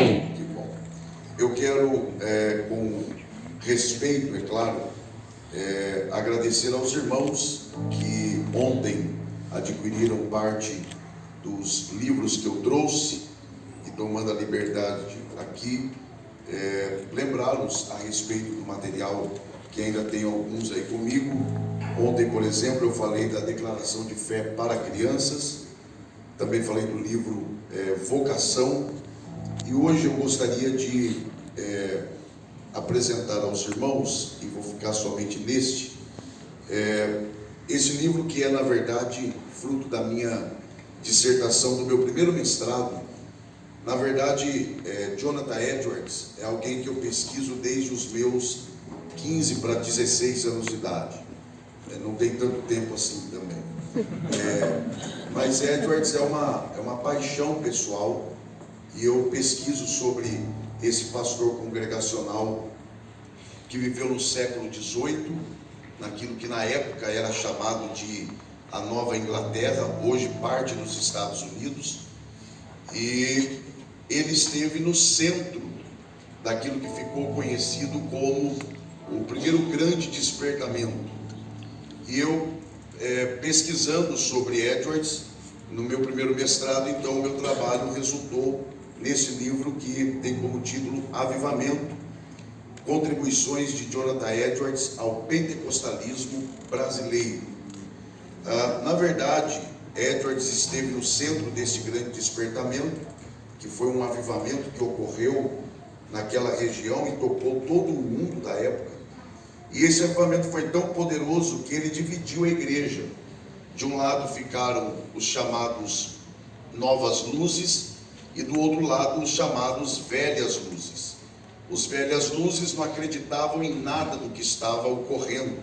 Amém. Que bom. Eu quero, com respeito, é claro, agradecer aos irmãos que ontem adquiriram parte dos livros que eu trouxe e tomando a liberdade de aqui lembrá-los a respeito do material, que ainda tem alguns aí comigo. Ontem, por exemplo, eu falei da declaração de fé para crianças, também falei do livro Vocação, e hoje eu gostaria de apresentar aos irmãos, e vou ficar somente neste, esse livro que é, na verdade, fruto da minha dissertação do meu primeiro mestrado. Na verdade, Jonathan Edwards é alguém que eu pesquiso desde os meus 15 para 16 anos de idade. Não tem tanto tempo assim também. Mas Edwards é uma paixão pessoal, e eu pesquiso sobre esse pastor congregacional que viveu no século XVIII, naquilo que na época era chamado de a Nova Inglaterra, hoje parte dos Estados Unidos, e ele esteve no centro daquilo que ficou conhecido como o primeiro grande despertamento. E eu, pesquisando sobre Edwards, no meu primeiro mestrado, então o meu trabalho resultou nesse livro que tem como título Avivamento, Contribuições de Jonathan Edwards ao Pentecostalismo Brasileiro. Na verdade, Edwards esteve no centro desse grande despertamento, que foi um avivamento que ocorreu naquela região e tocou todo o mundo da época. E esse avivamento foi tão poderoso que ele dividiu a igreja. De um lado ficaram os chamados Novas Luzes e do outro lado os chamados Velhas Luzes. Os Velhas Luzes não acreditavam em nada do que estava ocorrendo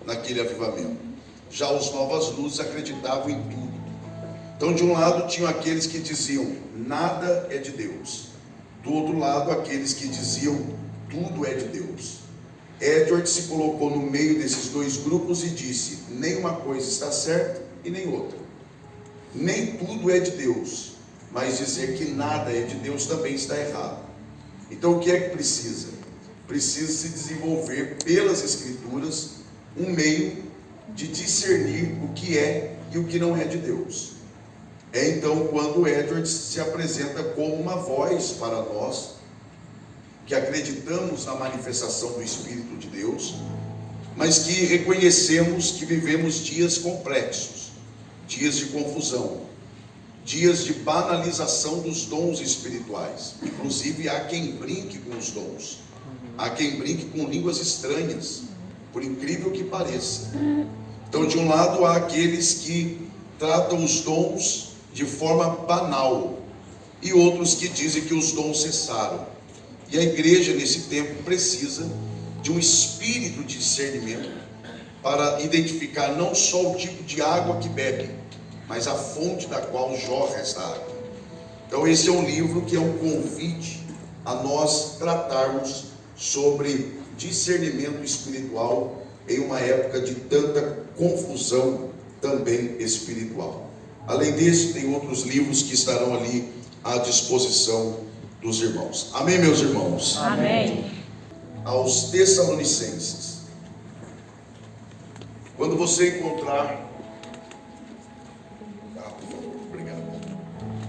naquele avivamento. Já os Novas Luzes acreditavam em tudo. Então, de um lado tinham aqueles que diziam nada é de Deus, do outro lado aqueles que diziam tudo é de Deus. Edwards se colocou no meio desses dois grupos e disse: nem uma coisa está certa e nem outra. Nem tudo é de Deus, mas dizer que nada é de Deus também está errado. Então o que é que precisa? Precisa se desenvolver pelas Escrituras um meio de discernir o que é e o que não é de Deus. Então quando Edwards se apresenta como uma voz para nós, que acreditamos na manifestação do Espírito de Deus, mas que reconhecemos que vivemos dias complexos, dias de confusão, dias de banalização dos dons espirituais. Inclusive há quem brinque com os dons, há quem brinque com línguas estranhas, por incrível que pareça. Então, de um lado há aqueles que tratam os dons de forma banal, e outros que dizem que os dons cessaram. E a igreja nesse tempo precisa de um espírito de discernimento para identificar não só o tipo de água que bebe, mas a fonte da qual jorra esta água. Então esse é um livro que é um convite a nós tratarmos sobre discernimento espiritual em uma época de tanta confusão também espiritual. Além desse, tem outros livros que estarão ali à disposição dos irmãos. Amém, meus irmãos? Amém. Aos Tessalonicenses. Quando você encontrar... por favor, obrigado.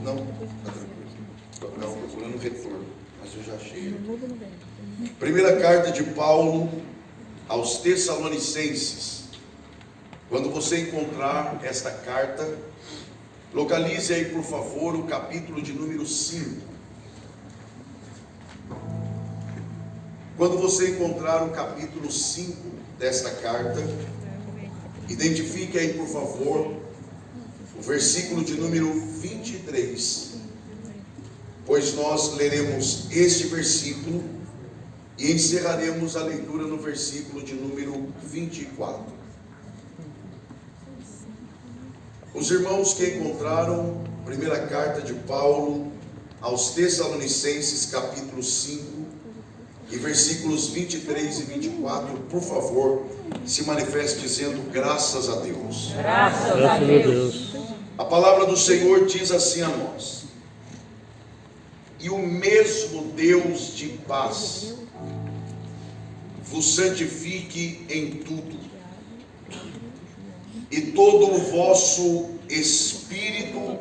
Não, está tranquilo. Não, procurando retorno, mas eu já achei. Primeira carta de Paulo aos Tessalonicenses. Quando você encontrar esta carta, localize aí, por favor, o capítulo de número 5. Quando você encontrar o capítulo 5 desta carta, identifique aí, por favor, o versículo de número 23, pois nós leremos este versículo e encerraremos a leitura no versículo de número 24. Os irmãos que encontraram primeira carta de Paulo aos Tessalonicenses, capítulo 5, e versículos 23 e 24, por favor, se manifeste dizendo graças a Deus. Graças a Deus. A palavra do Senhor diz assim a nós: e o mesmo Deus de paz vos santifique em tudo, e todo o vosso espírito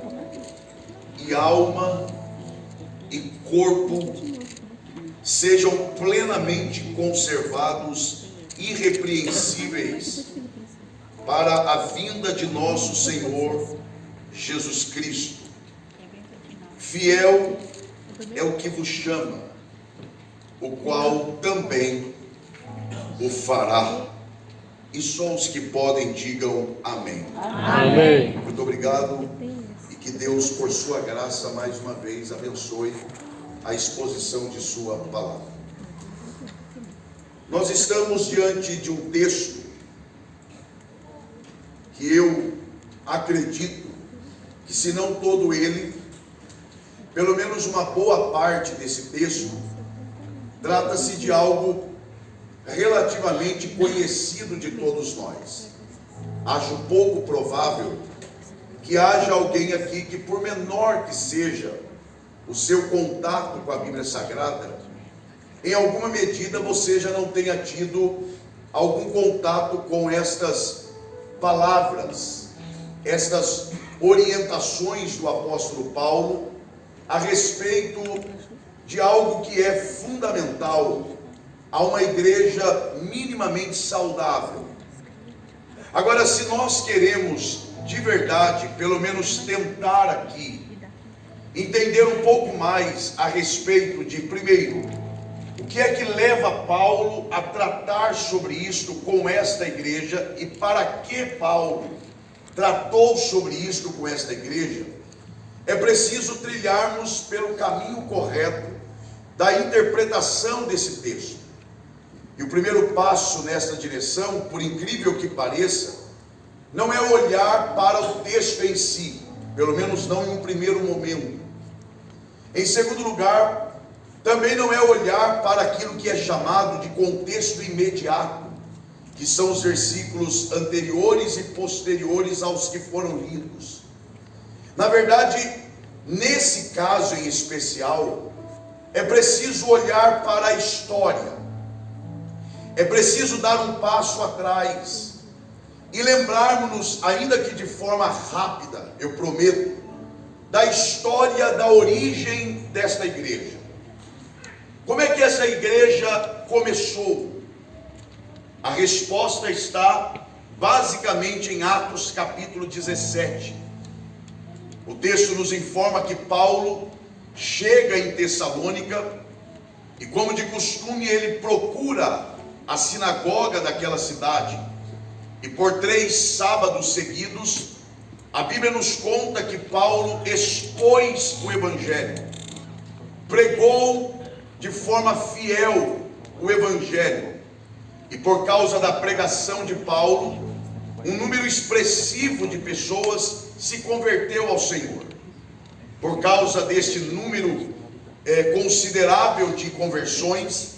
e alma e corpo sejam plenamente conservados irrepreensíveis para a vinda de nosso Senhor Jesus Cristo. Fiel é o que vos chama, o qual também o fará. E só os que podem digam amém. Amém. Muito obrigado, e que Deus, por sua graça, mais uma vez abençoe a exposição de sua palavra. Nós estamos diante de um texto que eu acredito que, se não todo ele, pelo menos uma boa parte desse texto, trata-se de algo relativamente conhecido de todos nós. Acho pouco provável que haja alguém aqui que, por menor que seja o seu contato com a Bíblia Sagrada, em alguma medida você já não tenha tido algum contato com estas palavras, estas orientações do apóstolo Paulo a respeito de algo que é fundamental a uma igreja minimamente saudável. Agora, se nós queremos de verdade, pelo menos tentar aqui, entender um pouco mais a respeito de, primeiro, o que é que leva Paulo a tratar sobre isto com esta igreja e para que Paulo tratou sobre isto com esta igreja, é preciso trilharmos pelo caminho correto da interpretação desse texto. E o primeiro passo nesta direção, por incrível que pareça, não é olhar para o texto em si, pelo menos não em um primeiro momento. Em segundo lugar, também não é olhar para aquilo que é chamado de contexto imediato, que são os versículos anteriores e posteriores aos que foram lidos. Na verdade, nesse caso em especial, é preciso olhar para a história. É preciso dar um passo atrás e lembrarmos-nos, ainda que de forma rápida, eu prometo, da história da origem desta igreja. Como é que essa igreja começou? A resposta está basicamente em Atos capítulo 17. O texto nos informa que Paulo chega em Tessalônica e, como de costume, ele procura a sinagoga daquela cidade, e por 3 sábados seguidos, a Bíblia nos conta que Paulo expôs o Evangelho, pregou de forma fiel o Evangelho, e por causa da pregação de Paulo, um número expressivo de pessoas se converteu ao Senhor. Por causa deste número considerável de conversões,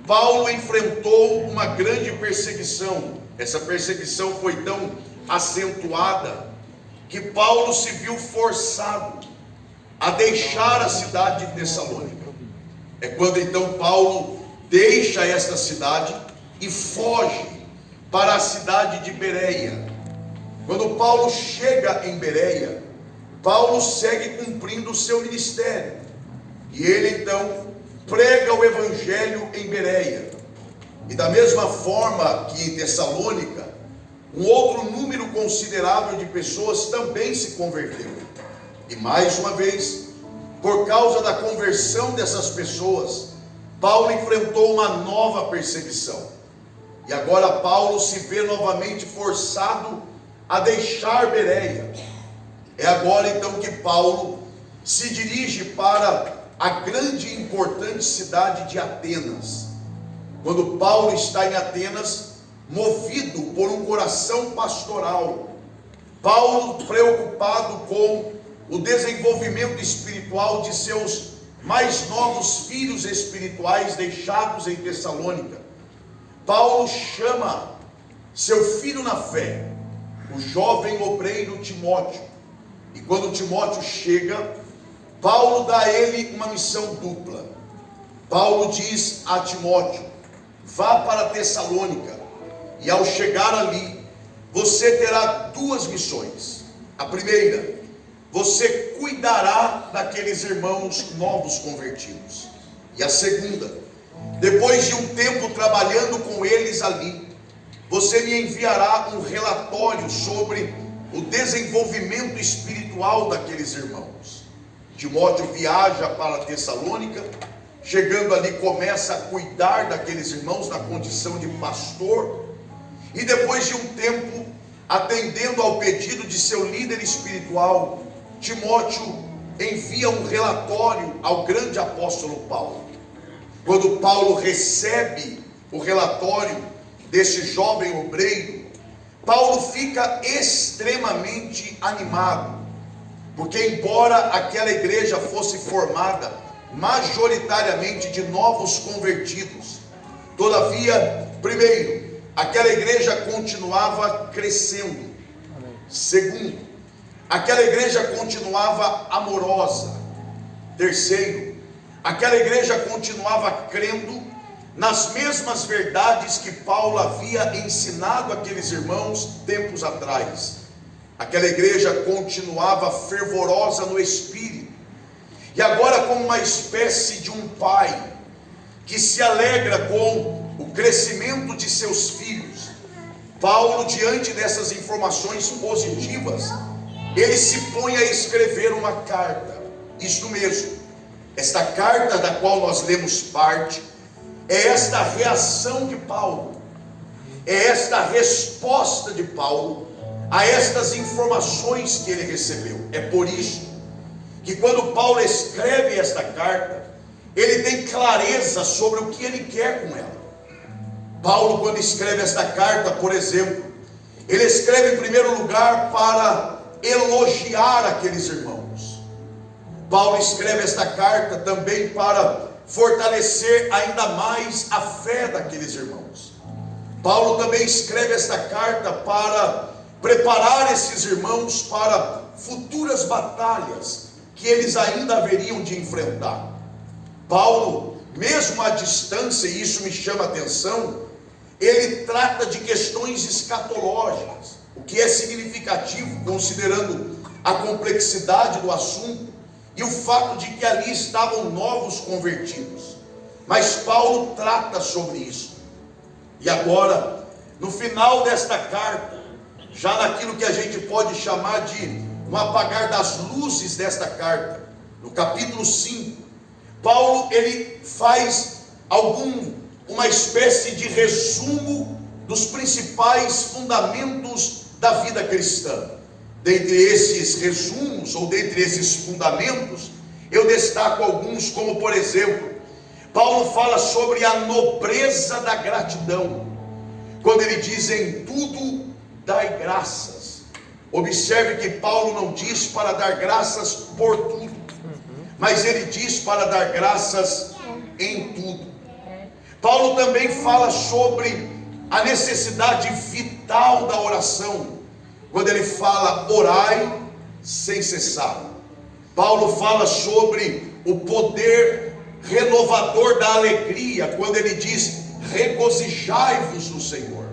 Paulo enfrentou uma grande perseguição. Essa perseguição foi tão acentuada que Paulo se viu forçado a deixar a cidade de Tessalônica. É quando então Paulo deixa esta cidade e foge para a cidade de Bereia. Quando Paulo chega em Bereia, Paulo segue cumprindo o seu ministério, e ele então prega o Evangelho em Bereia. E da mesma forma que em Tessalônica, um outro número considerável de pessoas também se converteu. E mais uma vez, por causa da conversão dessas pessoas, Paulo enfrentou uma nova perseguição. E agora Paulo se vê novamente forçado a deixar Bereia. É agora então que Paulo se dirige para a grande e importante cidade de Atenas. Quando Paulo está em Atenas, movido por um coração pastoral, Paulo, preocupado com o desenvolvimento espiritual de seus mais novos filhos espirituais deixados em Tessalônica, Paulo chama seu filho na fé, o jovem obreiro Timóteo. E quando Timóteo chega, Paulo dá a ele uma missão dupla. Paulo diz a Timóteo: vá para Tessalônica, e ao chegar ali, você terá duas missões. A primeira, você cuidará daqueles irmãos novos convertidos. E a segunda, depois de um tempo trabalhando com eles ali, você me enviará um relatório sobre o desenvolvimento espiritual daqueles irmãos. Timóteo viaja para Tessalônica, chegando ali começa a cuidar daqueles irmãos na condição de pastor, e depois de um tempo, atendendo ao pedido de seu líder espiritual, Timóteo envia um relatório ao grande apóstolo Paulo. Quando Paulo recebe o relatório desse jovem obreiro, Paulo fica extremamente animado, porque embora aquela igreja fosse formada majoritariamente de novos convertidos, todavia, primeiro, aquela igreja continuava crescendo. Segundo, aquela igreja continuava amorosa. Terceiro, aquela igreja continuava crendo nas mesmas verdades que Paulo havia ensinado àqueles irmãos tempos atrás. Aquela igreja continuava fervorosa no espírito, e agora, como uma espécie de um pai que se alegra com o crescimento de seus filhos, Paulo, diante dessas informações positivas, ele se põe a escrever uma carta. Isto mesmo, esta carta da qual nós lemos parte, é esta reação de Paulo, é esta resposta de Paulo a estas informações que ele recebeu. É por isso que quando Paulo escreve esta carta, ele tem clareza sobre o que ele quer com ela. Paulo, quando escreve esta carta, por exemplo, ele escreve em primeiro lugar para elogiar aqueles irmãos. Paulo escreve esta carta também para fortalecer ainda mais a fé daqueles irmãos. Paulo também escreve esta carta para preparar esses irmãos para futuras batalhas que eles ainda haveriam de enfrentar. Paulo, mesmo à distância, e isso me chama a atenção, ele trata de questões escatológicas, o que é significativo considerando a complexidade do assunto e o fato de que ali estavam novos convertidos. Mas Paulo trata sobre isso. E agora, no final desta carta, já naquilo que a gente pode chamar de um apagar das luzes desta carta, no capítulo 5, Paulo ele faz uma espécie de resumo dos principais fundamentos da vida cristã. Dentre esses resumos, ou dentre esses fundamentos, eu destaco alguns, como por exemplo, Paulo fala sobre a nobreza da gratidão, quando ele diz: em tudo dai graças. Observe que Paulo não diz para dar graças por tudo, mas ele diz para dar graças em tudo. Paulo também fala sobre a necessidade vital da oração, quando ele fala: orai sem cessar. Paulo fala sobre o poder renovador da alegria, quando ele diz: regozijai-vos no Senhor.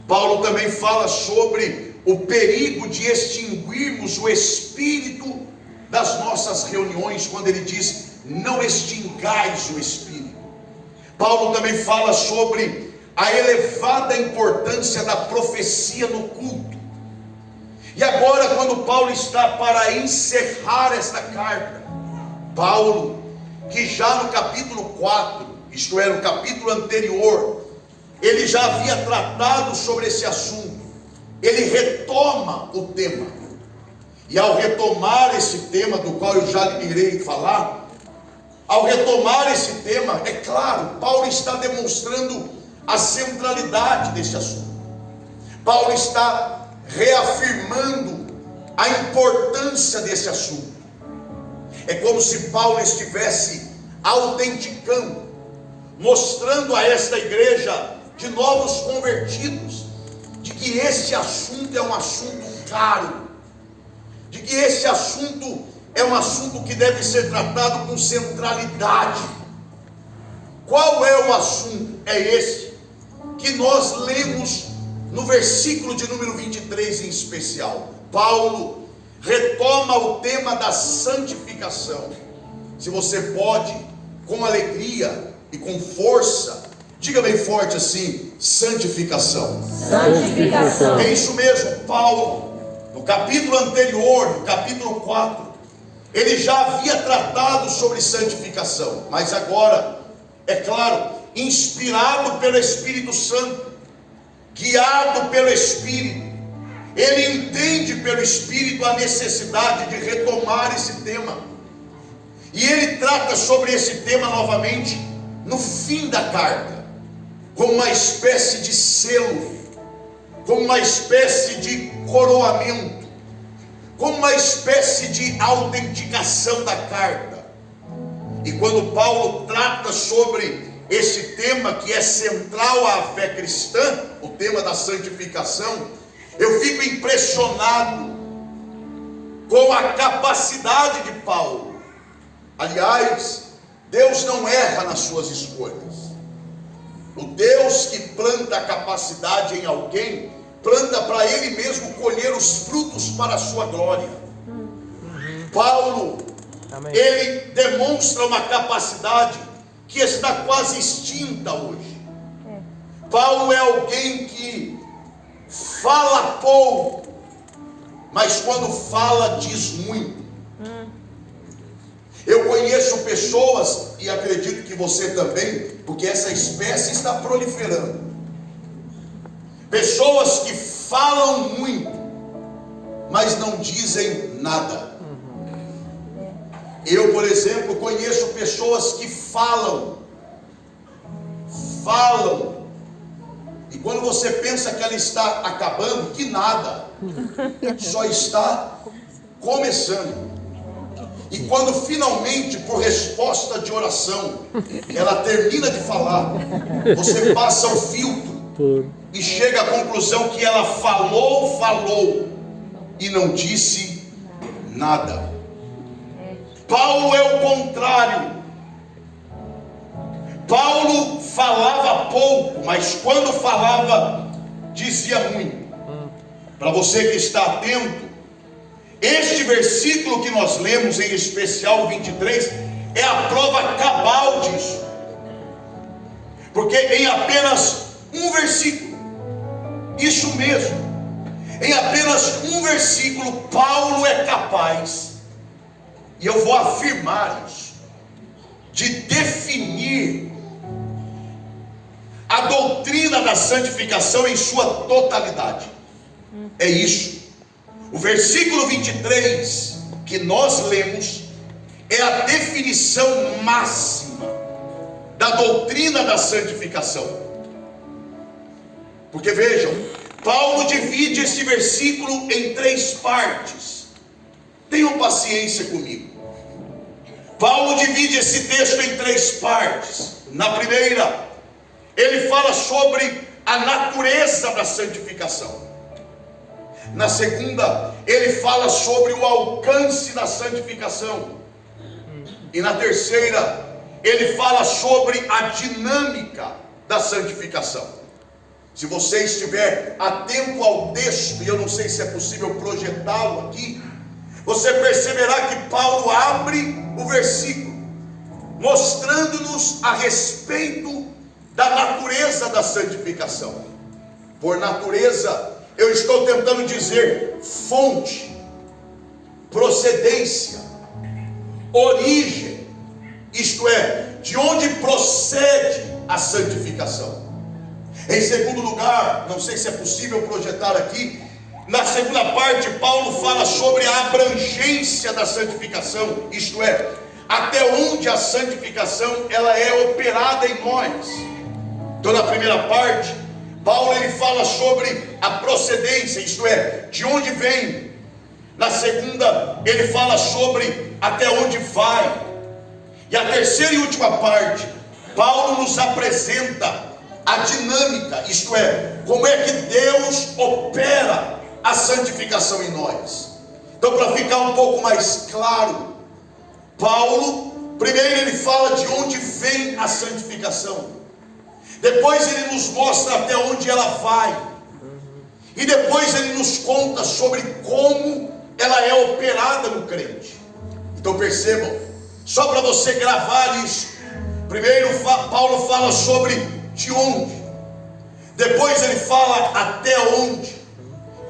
Paulo também fala sobre o perigo de extinguirmos o espírito das nossas reuniões, quando ele diz: não extingais o espírito. Paulo também fala sobre a elevada importância da profecia no culto. E agora, quando Paulo está para encerrar esta carta, Paulo, que já no capítulo 4, isto é, no capítulo anterior, ele já havia tratado sobre esse assunto, ele retoma o tema. E ao retomar esse tema, do qual eu já irei falar, ao retomar esse tema, é claro, Paulo está demonstrando a centralidade desse assunto. Paulo está reafirmando a importância desse assunto. É como se Paulo estivesse autenticando, mostrando a esta igreja de novos convertidos, de que este assunto é um assunto caro, de que esse assunto é um assunto que deve ser tratado com centralidade. Qual é o assunto? É esse que nós lemos no versículo de número 23 em especial. Paulo retoma o tema da santificação. Se você pode, com alegria e com força, diga bem forte assim: santificação. Santificação. É isso mesmo. Paulo, no capítulo anterior, no capítulo 4, ele já havia tratado sobre santificação, mas agora, é claro, inspirado pelo Espírito Santo, guiado pelo Espírito, ele entende pelo Espírito a necessidade de retomar esse tema, e ele trata sobre esse tema novamente no fim da carta, como uma espécie de selo, como uma espécie de coroamento, como uma espécie de autenticação da carta. E quando Paulo trata sobre esse tema que é central à fé cristã, o tema da santificação, eu fico impressionado com a capacidade de Paulo. Aliás, Deus não erra nas suas escolhas. O Deus que planta a capacidade em alguém, planta para ele mesmo colher os frutos para a sua glória. Paulo, amém, ele demonstra uma capacidade que está quase extinta hoje. Paulo é alguém que fala pouco, mas quando fala diz muito. Eu conheço pessoas, e acredito que você também, porque essa espécie está proliferando, pessoas que falam muito, mas não dizem nada. Eu, por exemplo, conheço pessoas que falam, e quando você pensa que ela está acabando, que nada, só está começando. E quando finalmente, por resposta de oração, ela termina de falar, você passa o filtro e chega à conclusão que ela falou e não disse nada. Paulo é o contrário. Paulo falava pouco, mas quando falava, dizia muito. Para você que está atento, este versículo que nós lemos, em especial o 23, é a prova cabal disso. Porque em apenas um versículo, isso mesmo, em apenas um versículo, Paulo é capaz, e eu vou afirmar isso, de definir a doutrina da santificação em sua totalidade. É isso. O versículo 23 que nós lemos é a definição máxima da doutrina da santificação. Porque vejam, Paulo divide esse versículo em 3 partes. Tenham paciência comigo. Paulo divide esse texto em 3 partes. Na primeira, ele fala sobre a natureza da santificação. Na segunda, ele fala sobre o alcance da santificação. E na terceira, ele fala sobre a dinâmica da santificação. Se você estiver atento ao texto, e eu não sei se é possível projetá-lo aqui, você perceberá que Paulo abre o versículo, mostrando-nos a respeito da natureza da santificação. Por natureza, eu estou tentando dizer fonte, procedência, origem, isto é, de onde procede a santificação. Em segundo lugar, não sei se é possível projetar aqui, na segunda parte, Paulo fala sobre a abrangência da santificação, isto é, até onde a santificação ela é operada em nós. Então, na primeira parte, Paulo ele fala sobre a procedência, isto é, de onde vem. Na segunda, ele fala sobre até onde vai. E a terceira e última parte, Paulo nos apresenta a dinâmica, isto é, como é que Deus opera a santificação em nós. Então, para ficar um pouco mais claro, Paulo, primeiro ele fala de onde vem a santificação. Depois ele nos mostra até onde ela vai. E depois ele nos conta sobre como ela é operada no crente. Então percebam, só para você gravar isso. Primeiro Paulo fala sobre de onde. Depois ele fala até onde.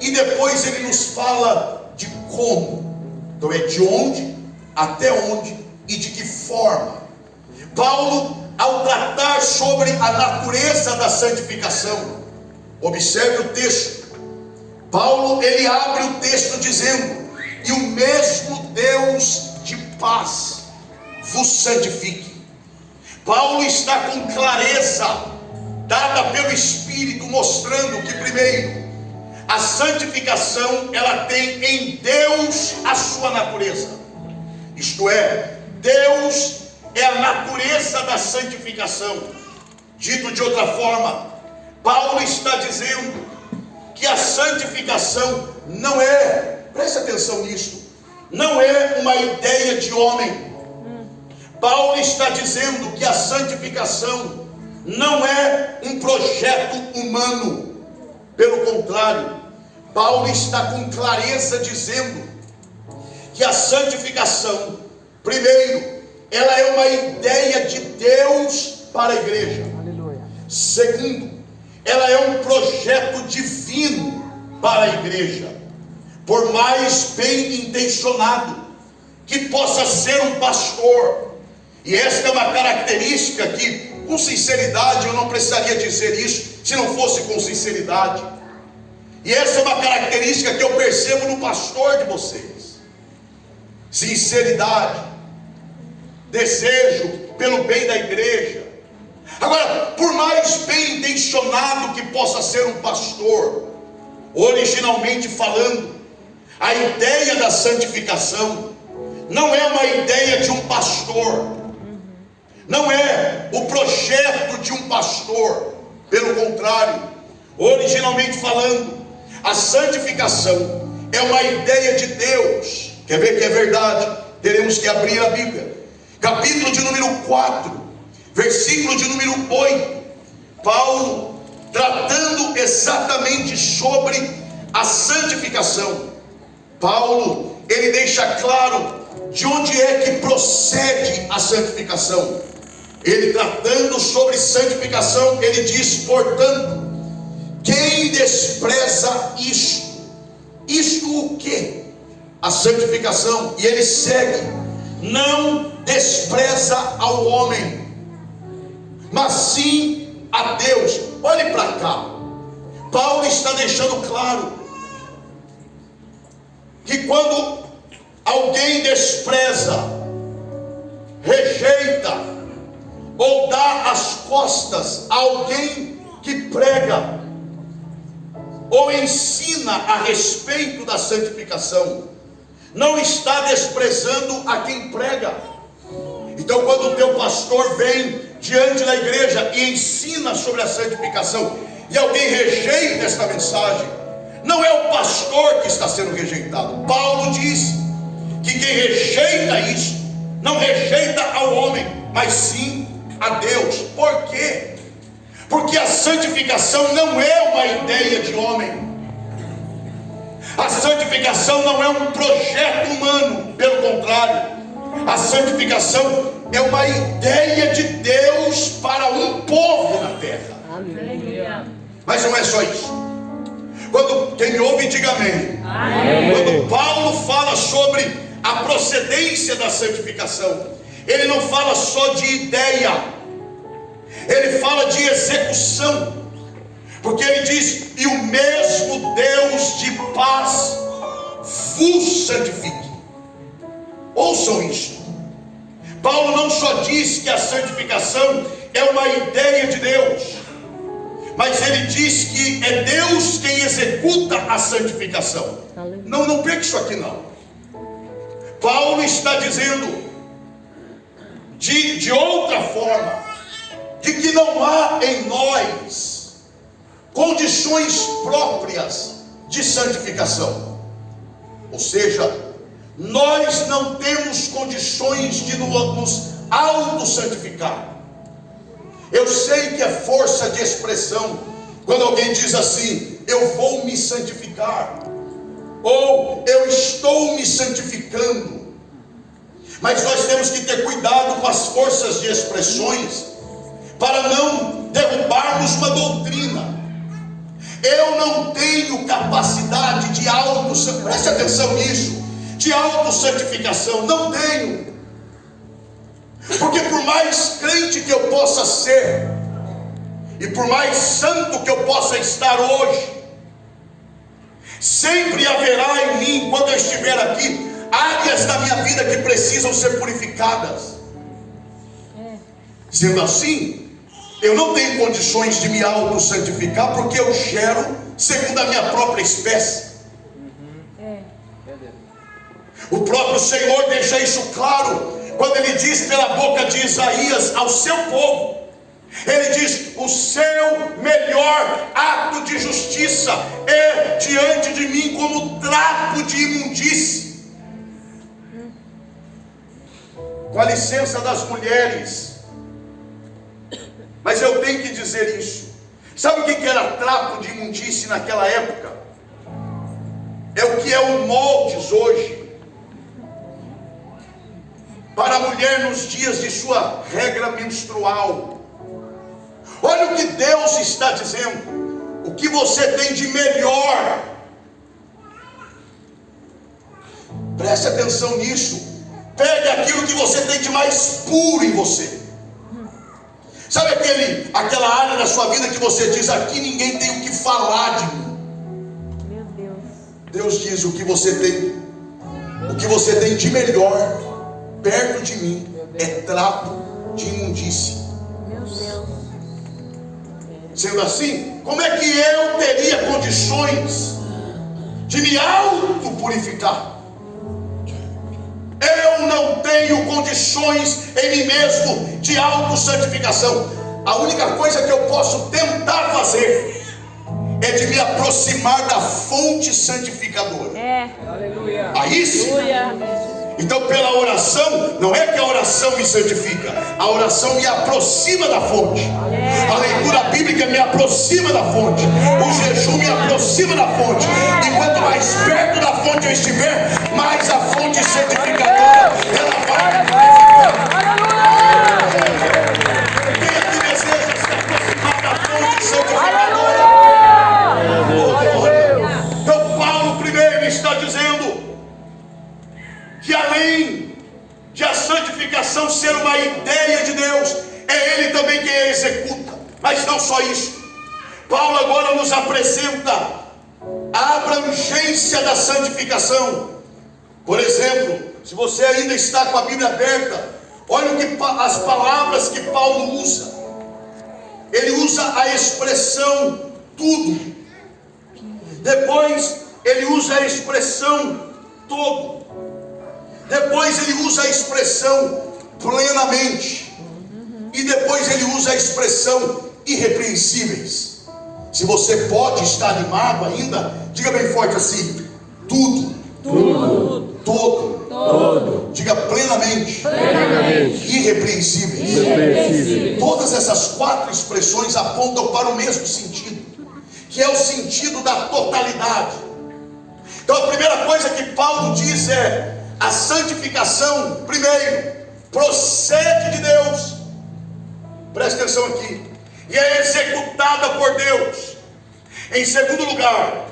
E depois ele nos fala de como. Então é de onde, até onde e de que forma. Paulo, ao tratar sobre a natureza da santificação, observe o texto. Paulo, ele abre o texto dizendo: e o mesmo Deus de paz vos santifique. Paulo está com clareza, dada pelo Espírito, mostrando que primeiro, a santificação, ela tem em Deus a sua natureza. Isto é, Deus é a natureza da santificação. Dito de outra forma, Paulo está dizendo que a santificação não é, preste atenção nisso, não é uma ideia de homem. Paulo está dizendo que a santificação não é um projeto humano. Pelo contrário, Paulo está com clareza dizendo que a santificação, primeiro, ela é uma ideia de Deus para a igreja. Aleluia. Segundo, ela é um projeto divino para a igreja. Por mais bem intencionado que possa ser um pastor, e esta é uma característica que, com sinceridade, eu não precisaria dizer isso se não fosse com sinceridade. E essa é uma característica que eu percebo no pastor de vocês: sinceridade, desejo pelo bem da igreja. Agora, por mais bem intencionado que possa ser um pastor, originalmente falando, a ideia da santificação não é uma ideia de um pastor, não é o projeto de um pastor. Pelo contrário, originalmente falando, a santificação é uma ideia de Deus. Quer ver que é verdade? Teremos que abrir a Bíblia, capítulo de número 4, versículo de número 8. Paulo, tratando exatamente sobre a santificação, Paulo, ele deixa claro de onde é que procede a santificação. Ele, tratando sobre santificação, ele diz: portanto, quem despreza isto o que? A santificação. E ele segue: não despreza ao homem, mas sim a Deus. Olhe para cá, Paulo está deixando claro que quando alguém despreza, rejeita ou dá as costas a alguém que prega ou ensina a respeito da santificação, não está desprezando a quem prega. Então, quando o teu pastor vem diante da igreja e ensina sobre a santificação, e alguém rejeita esta mensagem, não é o pastor que está sendo rejeitado. Paulo diz que quem rejeita isso, não rejeita ao homem, mas sim a Deus. Por quê? Porque a santificação não é uma ideia de homem. A santificação não é um projeto humano. Pelo contrário, a santificação é uma ideia de Deus para um povo na terra. Amém. Mas não é só isso. Quando quem me ouve, diga amém. Amém. Quando Paulo fala sobre a procedência da santificação, ele não fala só de ideia, ele fala de execução. Porque ele diz: e o mesmo Deus de paz vos santifique. Ouçam isso. Paulo não só diz que a santificação é uma ideia de Deus, mas ele diz que é Deus quem executa a santificação. Não perca isso aqui não. Paulo está dizendo de outra forma, de que não há em nós condições próprias de santificação. Ou seja, nós não temos condições de nos auto-santificar. Eu sei que é força de expressão quando alguém diz assim: eu vou me santificar, ou eu estou me santificando. Mas nós temos que ter cuidado com as forças de expressões para não derrubarmos uma doutrina. Eu não tenho capacidade de auto-santificação, preste atenção nisso, de auto-santificação, não tenho. Porque por mais crente que eu possa ser, e por mais santo que eu possa estar hoje, sempre haverá em mim, quando eu estiver aqui, áreas da minha vida que precisam ser purificadas. Sendo assim, eu não tenho condições de me auto-santificar, porque eu gero segundo a minha própria espécie. O próprio Senhor deixa isso claro quando Ele diz pela boca de Isaías ao seu povo. Ele diz: o seu melhor ato de justiça é diante de mim como trapo de imundície. Com a licença das mulheres, mas eu tenho que dizer isso. Sabe o que era trapo de imundície naquela época? É o que é o moldes hoje para a mulher nos dias de sua regra menstrual. Olha o que Deus está dizendo: o que você tem de melhor, preste atenção nisso. Pegue aquilo que você tem de mais puro em você. Sabe aquela área da sua vida que você diz: aqui ninguém tem o que falar de mim. Meu Deus. Deus diz: o que você tem de melhor perto de mim é trapo de imundície. Meu Deus. Sendo assim, como é que eu teria condições de me auto-purificar? Eu não tenho condições em mim mesmo de auto-santificação. A única coisa que eu posso tentar fazer é de me aproximar da fonte santificadora. Aleluia. Aí sim. Então, pela oração, não é que a oração me santifica, a oração me aproxima da fonte. A leitura bíblica me aproxima da fonte. O jejum me aproxima da fonte. E quanto mais perto da fonte eu estiver, mais a fonte santificadora ela vai me purificar. Quem aqui deseja se aproximar da fonte santificadora? Então, Paulo primeiro está dizendo que além de a santificação ser uma ideia de Deus, é Ele também quem a executa. Mas não só isso, Paulo agora nos apresenta a abrangência da santificação. Por exemplo, se você ainda está com a Bíblia aberta, olha as palavras que Paulo usa. Ele usa a expressão tudo, depois ele usa a expressão todo, depois ele usa a expressão plenamente, e depois ele usa a expressão irrepreensíveis. Se você pode estar animado ainda, diga bem forte assim: tudo, todo. Diga plenamente, irrepreensíveis. Todas essas quatro expressões apontam para o mesmo sentido, que é o sentido da totalidade. Então a primeira coisa que Paulo diz é: a santificação, primeiro, procede de Deus. Preste atenção aqui. E é executada por Deus. Em segundo lugar,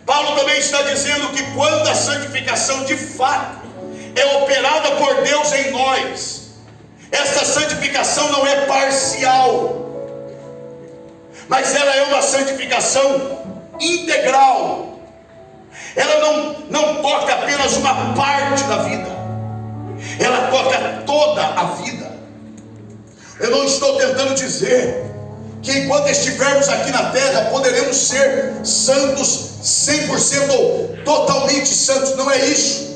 Paulo também está dizendo que quando a santificação de fato é operada por Deus em nós, essa santificação não é parcial, mas ela é uma santificação integral. Ela não toca apenas uma parte da vida, ela toca toda a vida. Eu não estou tentando dizer que enquanto estivermos aqui na terra poderemos ser santos 100% ou totalmente santos. Não é isso.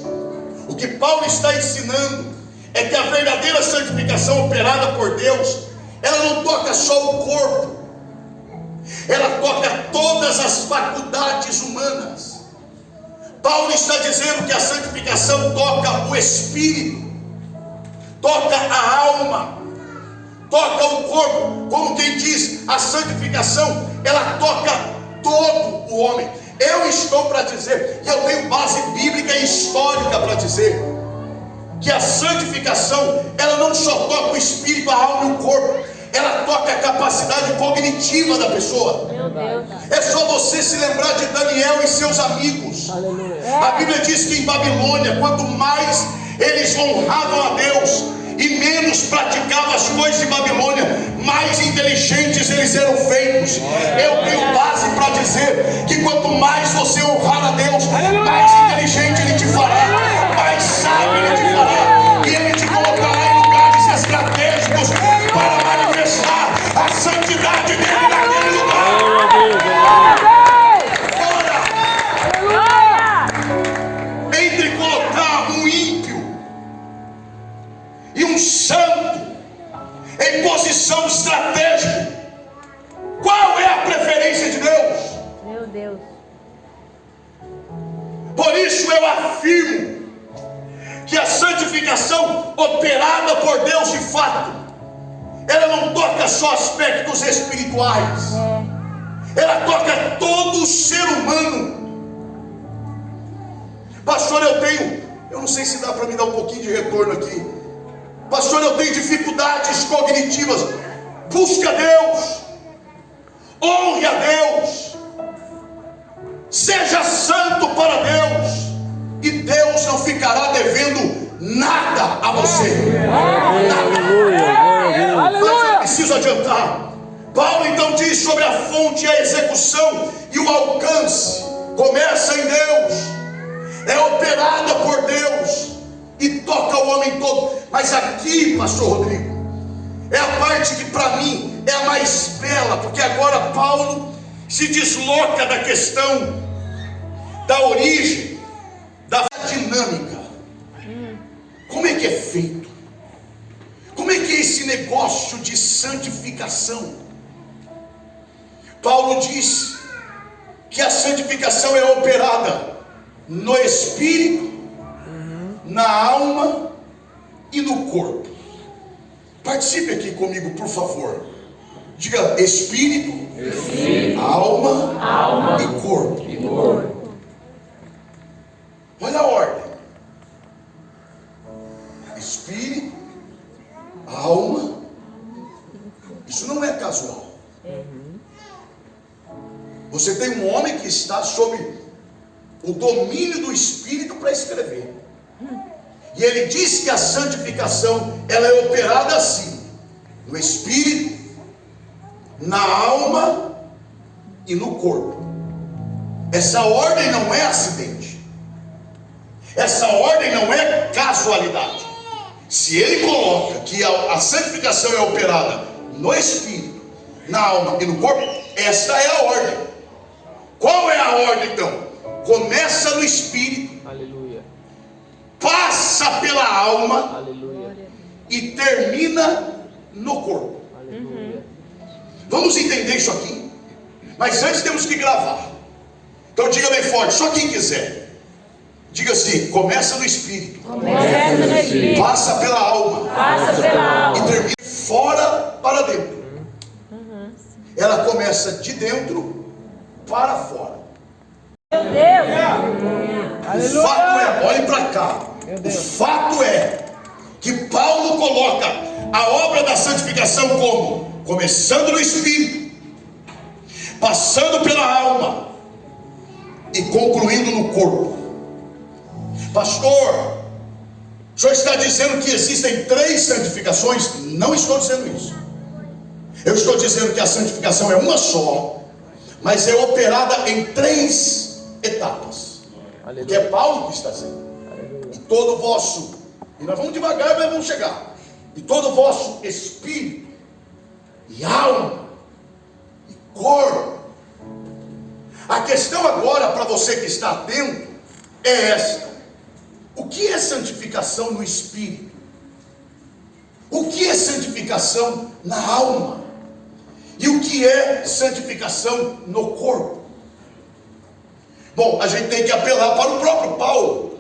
O que Paulo está ensinando é que a verdadeira santificação operada por Deus, ela não toca só o corpo, ela toca todas as faculdades humanas. Paulo está dizendo que a santificação toca o espírito, toca a alma, toca o corpo. Como quem diz, a santificação, ela toca todo o homem. Eu estou para dizer, e eu tenho base bíblica e histórica para dizer, que a santificação, ela não só toca o espírito, a alma e o corpo, ela toca a capacidade cognitiva da pessoa. Meu Deus. É só você se lembrar de Daniel e seus amigos. A Bíblia diz que em Babilônia, quanto mais eles honravam a Deus e menos praticavam as coisas de Babilônia, mais inteligentes eles eram feitos. Eu tenho base para dizer que quanto mais você honrar a Deus, mais inteligente Ele te fará, mais sábio Ele te fará, e Ele te colocará em lugares estratégicos para manifestar a santidade dele naquele lugar. Entre colocar um ímpio e um santo em posição estratégica, qual é a preferência de Deus? Meu Deus. Por isso eu afirmo que a santificação operada por Deus de fato, ela não toca só aspectos espirituais, ela toca todo o ser humano. Pastor, eu não sei se dá para me dar um pouquinho de retorno aqui. Pastor, eu tenho dificuldades cognitivas. Busque a Deus, honre a Deus, seja santo para Deus, e Deus não ficará devendo nada a você. Nada. Mas eu preciso adiantar. Paulo então diz sobre a fonte, a execução e o alcance. Começa em Deus, é operada por Deus e toca o homem todo. Mas aqui, pastor Rodrigo, é a parte que para mim é a mais bela, porque agora Paulo se desloca da questão da origem, da dinâmica. Como é que é feito? Como é que é esse negócio de santificação? Paulo diz que a santificação é operada no espírito, na alma e no corpo. Participe aqui comigo, por favor. Diga espírito, alma e corpo. Olha a ordem: espírito, alma. Isso não é casual. Você tem um homem que está sob o domínio do Espírito para escrever. E ele diz que a santificação, ela é operada assim: no Espírito, na alma e no corpo. Essa ordem não é acidente. Essa ordem não é casualidade. Se ele coloca que a santificação é operada no Espírito, na alma e no corpo, esta é a ordem. Qual é a ordem então? Começa no Espírito, Aleluia. passa pela alma, Aleluia. e termina no corpo. Aleluia. Vamos entender isso aqui. Mas antes temos que gravar. Então diga bem forte, só quem quiser. Diga assim: começa no Espírito, Começa no Espírito, passa pela alma passa pela alma. e termina fora para dentro. Ela começa de dentro para fora. Meu Deus. O fato é, olhe para cá, o fato é que Paulo coloca a obra da santificação como começando no Espírito, passando pela alma e concluindo no corpo. Pastor, o senhor está dizendo que existem 3 santificações? Não estou dizendo isso. Eu estou dizendo que a santificação é uma só, mas é operada em 3 etapas. Porque é Paulo que está dizendo. E todo o vosso, e nós vamos devagar, mas vamos chegar. E todo o vosso espírito, e alma, e corpo. A questão agora, para você que está atento, é esta: o que é santificação no espírito? O que é santificação na alma? E o que é santificação no corpo? Bom, a gente tem que apelar para o próprio Paulo,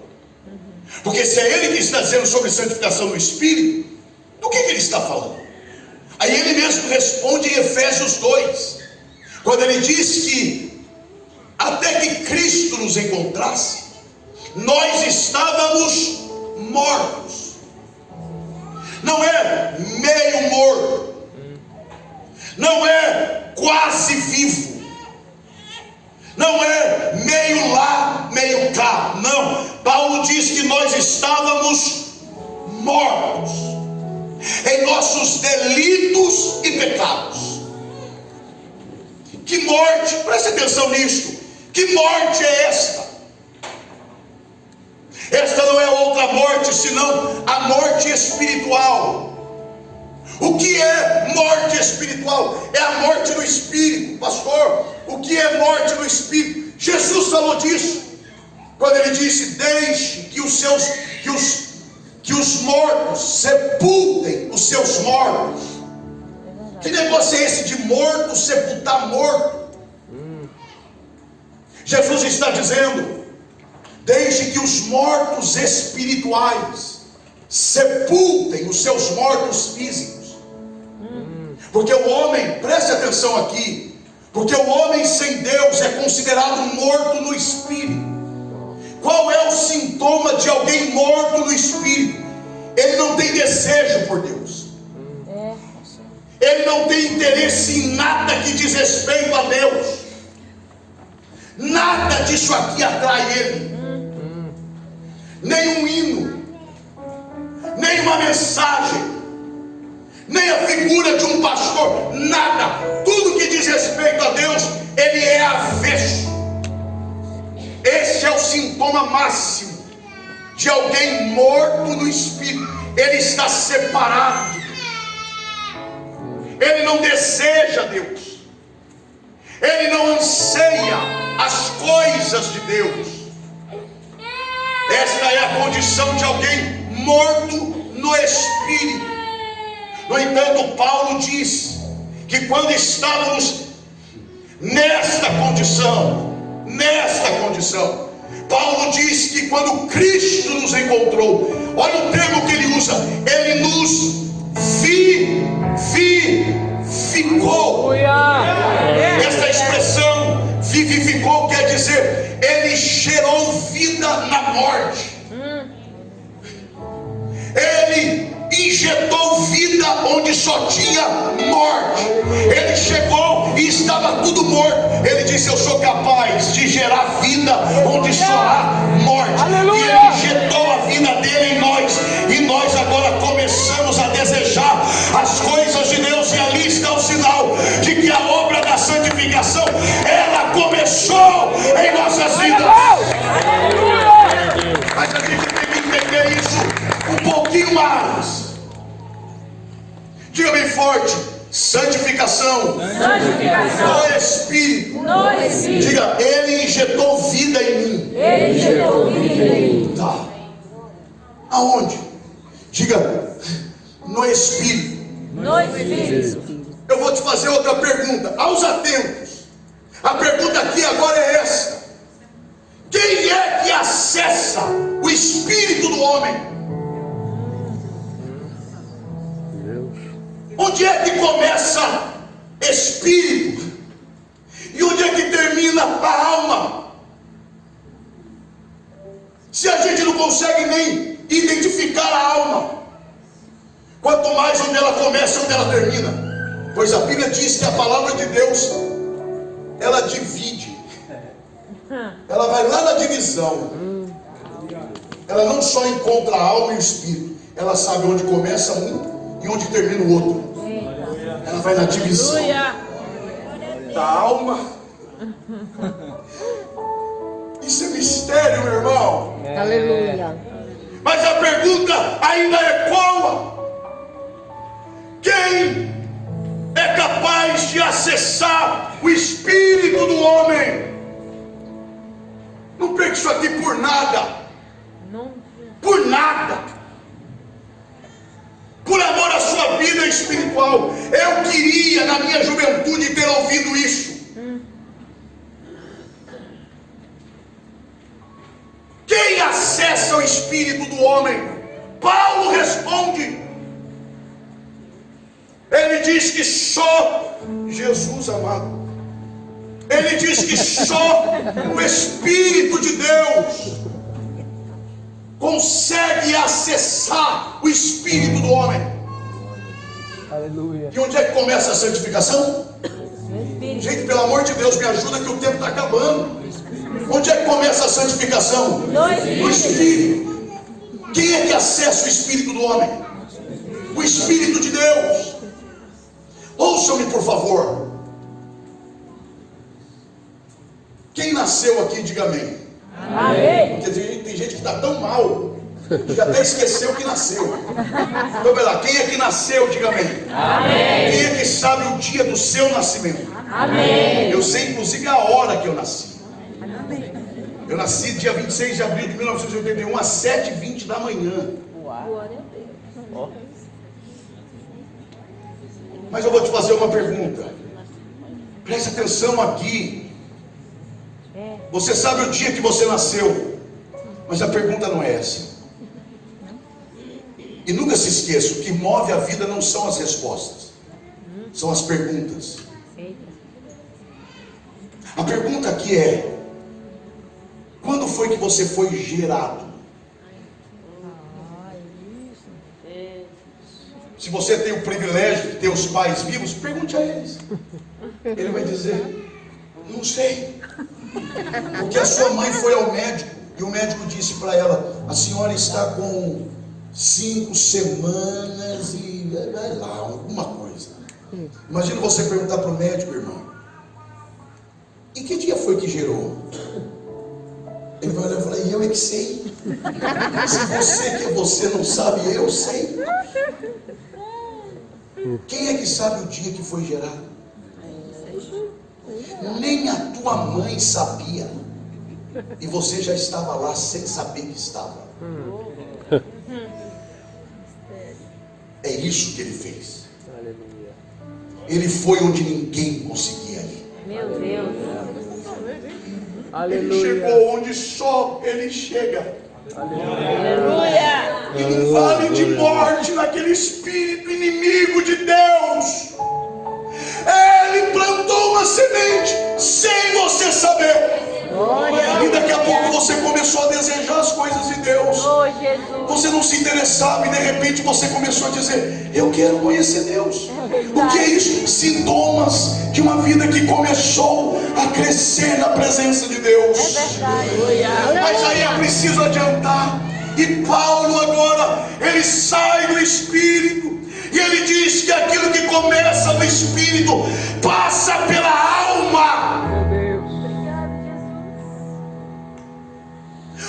porque se é ele que está dizendo sobre santificação no Espírito, do que ele está falando? Aí ele mesmo responde em Efésios 2, quando ele diz que até que Cristo nos encontrasse, nós estávamos mortos. Não é meio morto, não é quase vivo, não é meio lá, meio cá. Não, Paulo diz que nós estávamos mortos em nossos delitos e pecados. Que morte, preste atenção nisto, que morte é esta? Esta não é outra morte senão a morte espiritual. O que é morte espiritual? É a morte no espírito. Pastor, o que é morte no espírito? Jesus falou disso quando ele disse: deixe que os mortos sepultem os seus mortos. Que negócio é esse de morto sepultar morto? Jesus está dizendo: deixe que os mortos espirituais sepultem os seus mortos físicos. Porque o homem, preste atenção aqui, porque o homem sem Deus é considerado morto no espírito. Qual é o sintoma de alguém morto no espírito? Ele não tem desejo por Deus, ele não tem interesse em nada que diz respeito a Deus. Nada disso aqui atrai ele, nem um hino, nem uma mensagem, nem a figura de um pastor, nada. Tudo que diz respeito a Deus, ele é avesso. Esse é o sintoma máximo de alguém morto no espírito. Ele está separado de Deus, ele não deseja Deus, ele não anseia as coisas de Deus. Esta é a condição de alguém morto no espírito. No entanto, Paulo diz que quando estávamos nesta condição, Paulo diz que quando Cristo nos encontrou, olha o termo que ele usa, ele nos vivificou. Essa expressão vivificou quer dizer, ele gerou vida na morte. Ele injetou vida onde só tinha morte. Ele chegou e estava tudo morto. Ele disse: eu sou capaz de gerar vida onde só há morte. Aleluia! E ele injetou a vida dele em nós, e nós agora começamos a desejar as coisas de Deus. E ali está o sinal de que a obra da santificação, ela começou em nossas vidas. Mas a gente tem que entender isso um pouquinho mais. Diga bem forte: santificação, no Espírito. Diga: ele injetou vida em mim. Tá. Aonde? Diga: no Espírito. Eu vou te fazer outra pergunta aos atentos. A pergunta aqui agora é essa: quem é que acessa o espírito do homem? Onde é que começa espírito? E onde é que termina a alma? Se a gente não consegue nem identificar a alma, quanto mais onde ela começa e onde ela termina. Pois a Bíblia diz que a palavra de Deus, ela divide. Ela vai lá na divisão. Ela não só encontra a alma e o espírito, ela sabe onde começa um e onde termina o outro. Ela vai na divisão da alma. Isso é mistério, meu irmão. Aleluia. Mas a pergunta ainda ecoa: quem é capaz de acessar o espírito do homem? Não perca isso aqui por nada. Por nada. Por amor à sua vida espiritual. Eu queria na minha juventude ter ouvido isso. homem. Paulo responde. Ele diz que só Jesus, amado. Ele diz que só o Espírito de Deus consegue acessar o espírito do homem. Aleluia. E onde é que começa a santificação? Gente, pelo amor de Deus, me ajuda que o tempo está acabando. Onde é que começa a santificação? No Espírito. Quem é que acessa o espírito do homem? O Espírito de Deus. Ouçam-me, por favor. Quem nasceu aqui, diga amém. Amém. Porque tem gente que está tão mal que até esqueceu que nasceu. Então vai lá, quem é que nasceu, diga amém. Amém. Quem é que sabe o dia do seu nascimento? Amém. Eu sei inclusive a hora que eu nasci. Eu nasci dia 26 de abril de 1981 às 7h20 da manhã. Mas eu vou te fazer uma pergunta. Preste atenção aqui. Você sabe o dia que você nasceu, mas a pergunta não é essa. E nunca se esqueça, o que move a vida não são as respostas, são as perguntas. A pergunta aqui é: quando foi que você foi gerado? Se você tem o privilégio de ter os pais vivos, pergunte a eles. Ele vai dizer: não sei. Porque a sua mãe foi ao médico e o médico disse para ela: a senhora está com 5 semanas e vai lá, alguma coisa. Imagina você perguntar para o médico, irmão: e que dia foi que gerou? Ele vai olhar e falar: e eu é que sei. Se você que você não sabe, eu sei. Quem é que sabe o dia que foi gerado? Nem a tua mãe sabia. E você já estava lá sem saber que estava. É isso que ele fez. Ele foi onde ninguém conseguia ir. Meu Deus. Ele chegou onde só ele chega. Aleluia. E no vale de morte, naquele espírito inimigo de Deus, ele plantou uma semente sem você saber. E daqui a pouco você começou a desejar as coisas de Deus. Oh, Jesus. Você não se interessava e de repente você começou a dizer: eu quero conhecer Deus. O que é isso? Sintomas de uma vida que começou a crescer na presença de Deus. Mas aí é preciso adiantar. E Paulo agora, ele sai do Espírito e ele diz que aquilo que começa no Espírito passa pela alma.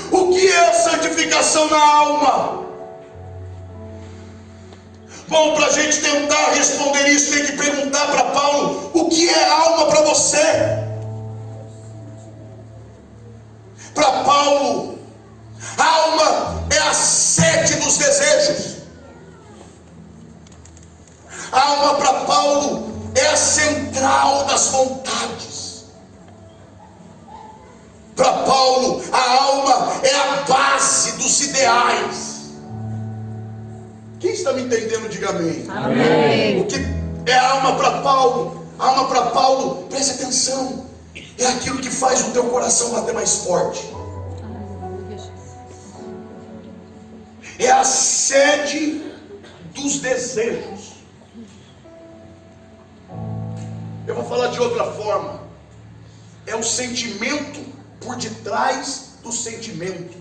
O que é a santificação na alma? Bom, para a gente tentar responder isso, tem que perguntar para Paulo: o que é alma para você? Para Paulo, alma é a sede dos desejos. A alma para Paulo é a central das vontades. Para Paulo, a alma é a base dos ideais. Quem está me entendendo, diga amém. Amém. O que é a alma para Paulo? A alma para Paulo, preste atenção, é aquilo que faz o teu coração bater mais forte. É a sede dos desejos. Eu vou falar de outra forma. É o sentimento por detrás do sentimento.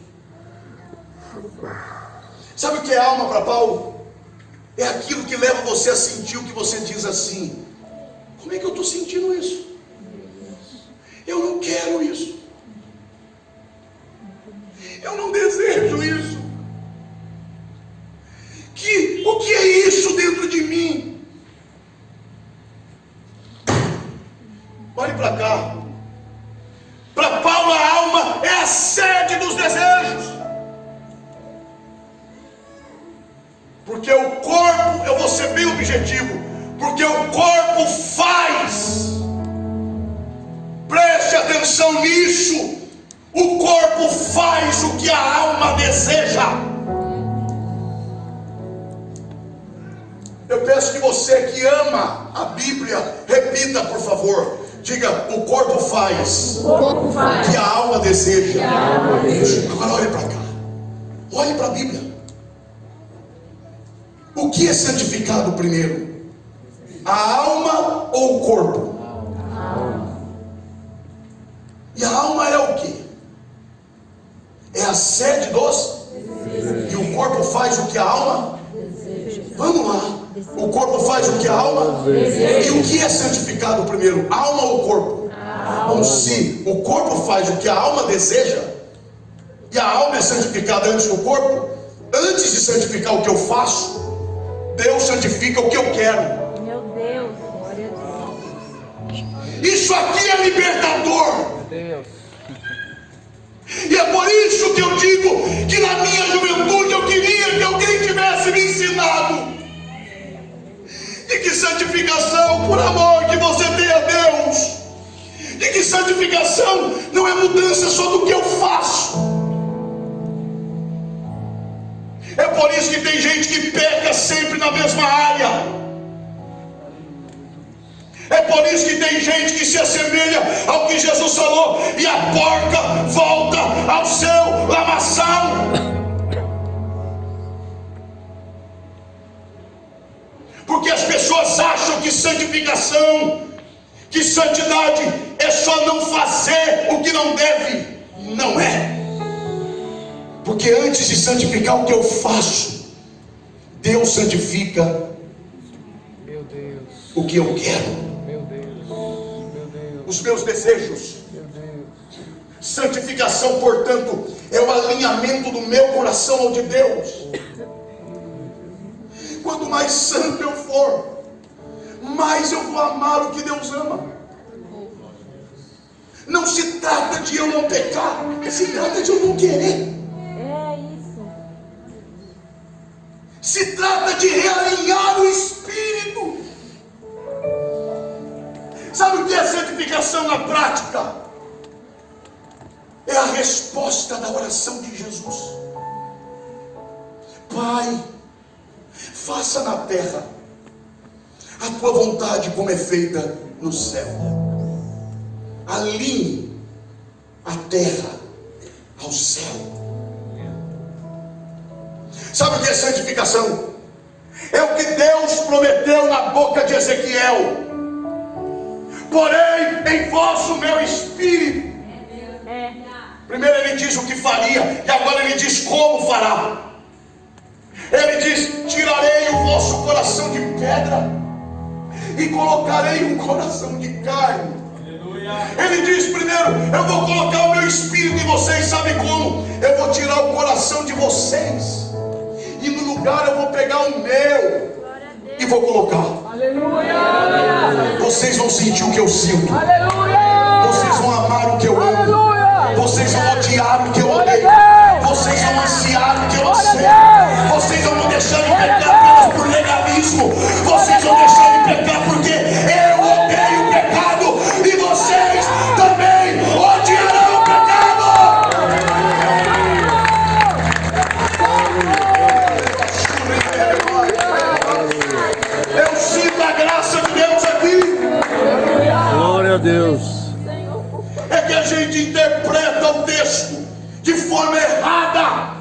Sabe o que é alma para Paulo? É aquilo que leva você a sentir o que você diz assim: como é que eu estou sentindo isso? Eu não quero isso. Eu não desejo isso. O que é isso dentro de mim? Olhe para cá. Para Paulo, a alma é a sede dos desejos. Porque o corpo, eu vou ser bem objetivo, porque o corpo faz. Preste atenção nisso. O corpo faz o que a alma deseja. peço que você que ama a Bíblia, repita por favor. Diga: o corpo faz o que a alma deseja. Agora olhe para cá. Olhe para a Bíblia. O que é santificado primeiro? A alma ou o corpo? E a alma é o que? É a sede dos? E o corpo faz o que a alma? Vamos lá. O corpo faz o que a alma? E o que é santificado primeiro? Alma ou corpo? Bom, se o corpo faz o que a alma deseja, e a alma é santificada antes do corpo, antes de santificar o que eu faço, Deus santifica o que eu quero. Meu Deus, glória a Deus. Isso aqui é libertador. E é por isso que eu digo que na minha juventude eu queria que alguém tivesse me ensinado de que santificação, por amor que você tem a Deus, de que santificação não é mudança só do que eu faço. É por isso que tem gente que peca sempre na mesma área. É por isso que tem gente que se assemelha ao que Jesus falou: e a porca volta ao seu lamaçal. Porque as pessoas acham que santificação, que santidade é só não fazer o que não deve. Não é. Porque antes de santificar o que eu faço, Deus santifica o que eu quero. Os meus desejos. Santificação, portanto, é o alinhamento do meu coração ao de Deus. Quanto mais santo eu for, mais eu vou amar o que Deus ama. Não se trata de eu não pecar, se trata de eu não querer. É isso. Se trata de realinhar o espírito. Sabe o que é santificação na prática? É a resposta da oração de Jesus. Pai, faça na terra a tua vontade como é feita no céu. Alinhe a terra ao céu. Sabe o que é santificação? É o que Deus prometeu na boca de Ezequiel: porém em vós o meu espírito. Primeiro ele diz o que faria, e agora ele diz como fará. Ele diz: tirarei o vosso coração de pedra e colocarei um coração de carne. Ele diz: primeiro eu vou colocar o meu espírito em vocês. Sabe como? Eu vou tirar o coração de vocês, e no lugar eu vou pegar o meu e vou colocar. Aleluia! Vocês vão sentir o que eu sinto. Aleluia! Vocês vão amar o que eu amo. Aleluia! Vocês vão odiar o que eu Glória odeio. a Deus! Vocês vão ansiar o que eu Glória a anseio. Deus! Vocês não vão deixar de pecar apenas por legalismo. Vocês vão deixar de pecar porque eu odeio o pecado, e vocês também odiarão o pecado. Eu sinto a graça de Deus aqui. Glória a Deus. É que a gente interpreta o texto de forma errada.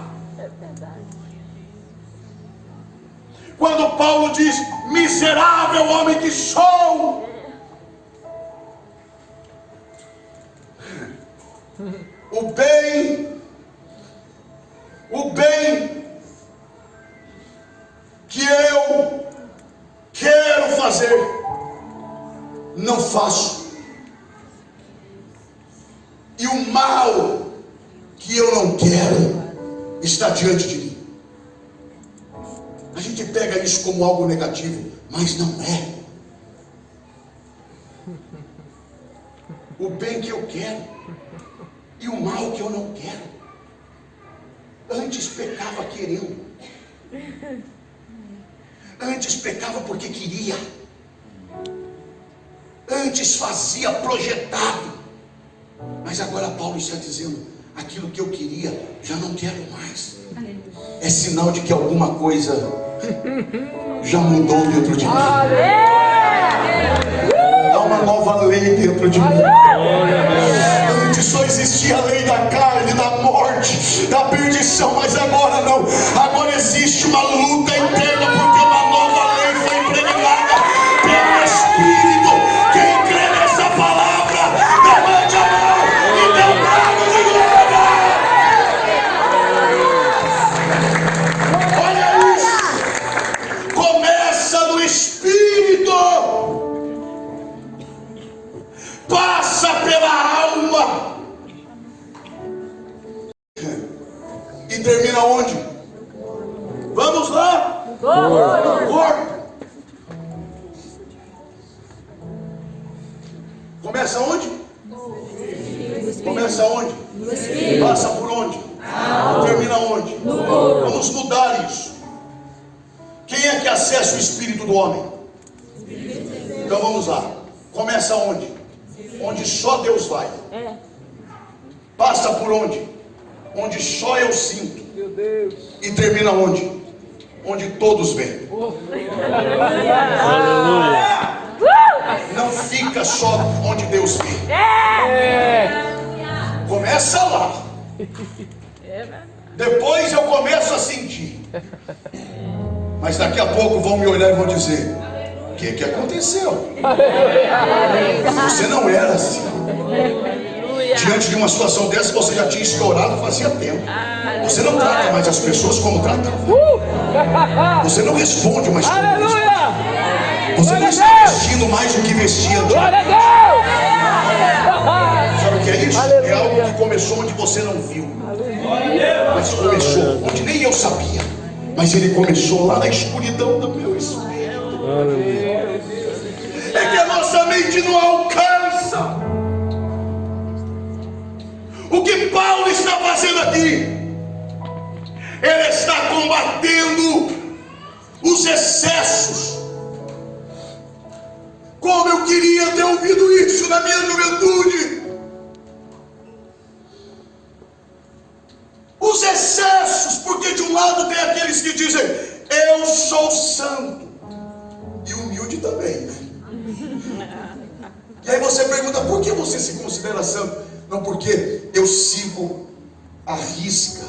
Quando Paulo diz: miserável homem que sou, o bem que eu quero fazer, não faço, e o mal que eu não quero está diante de mim. A gente pega isso como algo negativo, mas não é. O bem que eu quero e o mal que eu não quero. Antes pecava querendo. Antes pecava porque queria. Antes fazia projetado. Mas agora Paulo está dizendo: aquilo que eu queria, já não quero mais. É sinal de que alguma coisa já mudou dentro de mim. Há uma nova lei dentro de mim. Antes só existia a lei da carne, da morte, da perdição, mas agora não. Agora existe uma luta interna, porque uma nova lei foi impregnada pelo Espírito. Quem crê nessa palavra, levante a mão e dê um brado de glória. Olha isso. Começa no Espírito, passa pela alma e termina onde? Vamos lá? No corpo. Começa onde? Começa onde? Passa por onde? Termina onde? Vamos mudar isso. Quem é que acessa o espírito do homem? Então vamos lá. Começa onde? Onde só Deus vai. Passa por onde? Onde só eu sinto. E termina onde? Onde todos vêm. Não fica só onde Deus vê. Começa lá. Depois eu começo a sentir. Mas daqui a pouco vão me olhar e vão dizer: o que aconteceu? Você não era assim. Diante de uma situação dessa, você já tinha estourado fazia tempo. Você não trata mais as pessoas como tratava. Você não responde mais como responde. Você não está vestindo mais o que vestia antes. Sabe o que é isso? É algo que começou onde você não viu. Mas começou onde nem eu sabia. Mas ele começou lá na escuridão do meu espírito. É que a nossa mente não alcança o que Paulo está fazendo aqui. Ele está combatendo os excessos. Como eu queria ter ouvido isso na minha juventude. Os excessos, porque de um lado tem aqueles que dizem: eu sou santo, e humilde também, né? E aí você pergunta: por que você se considera santo? Não, porque eu sigo à risca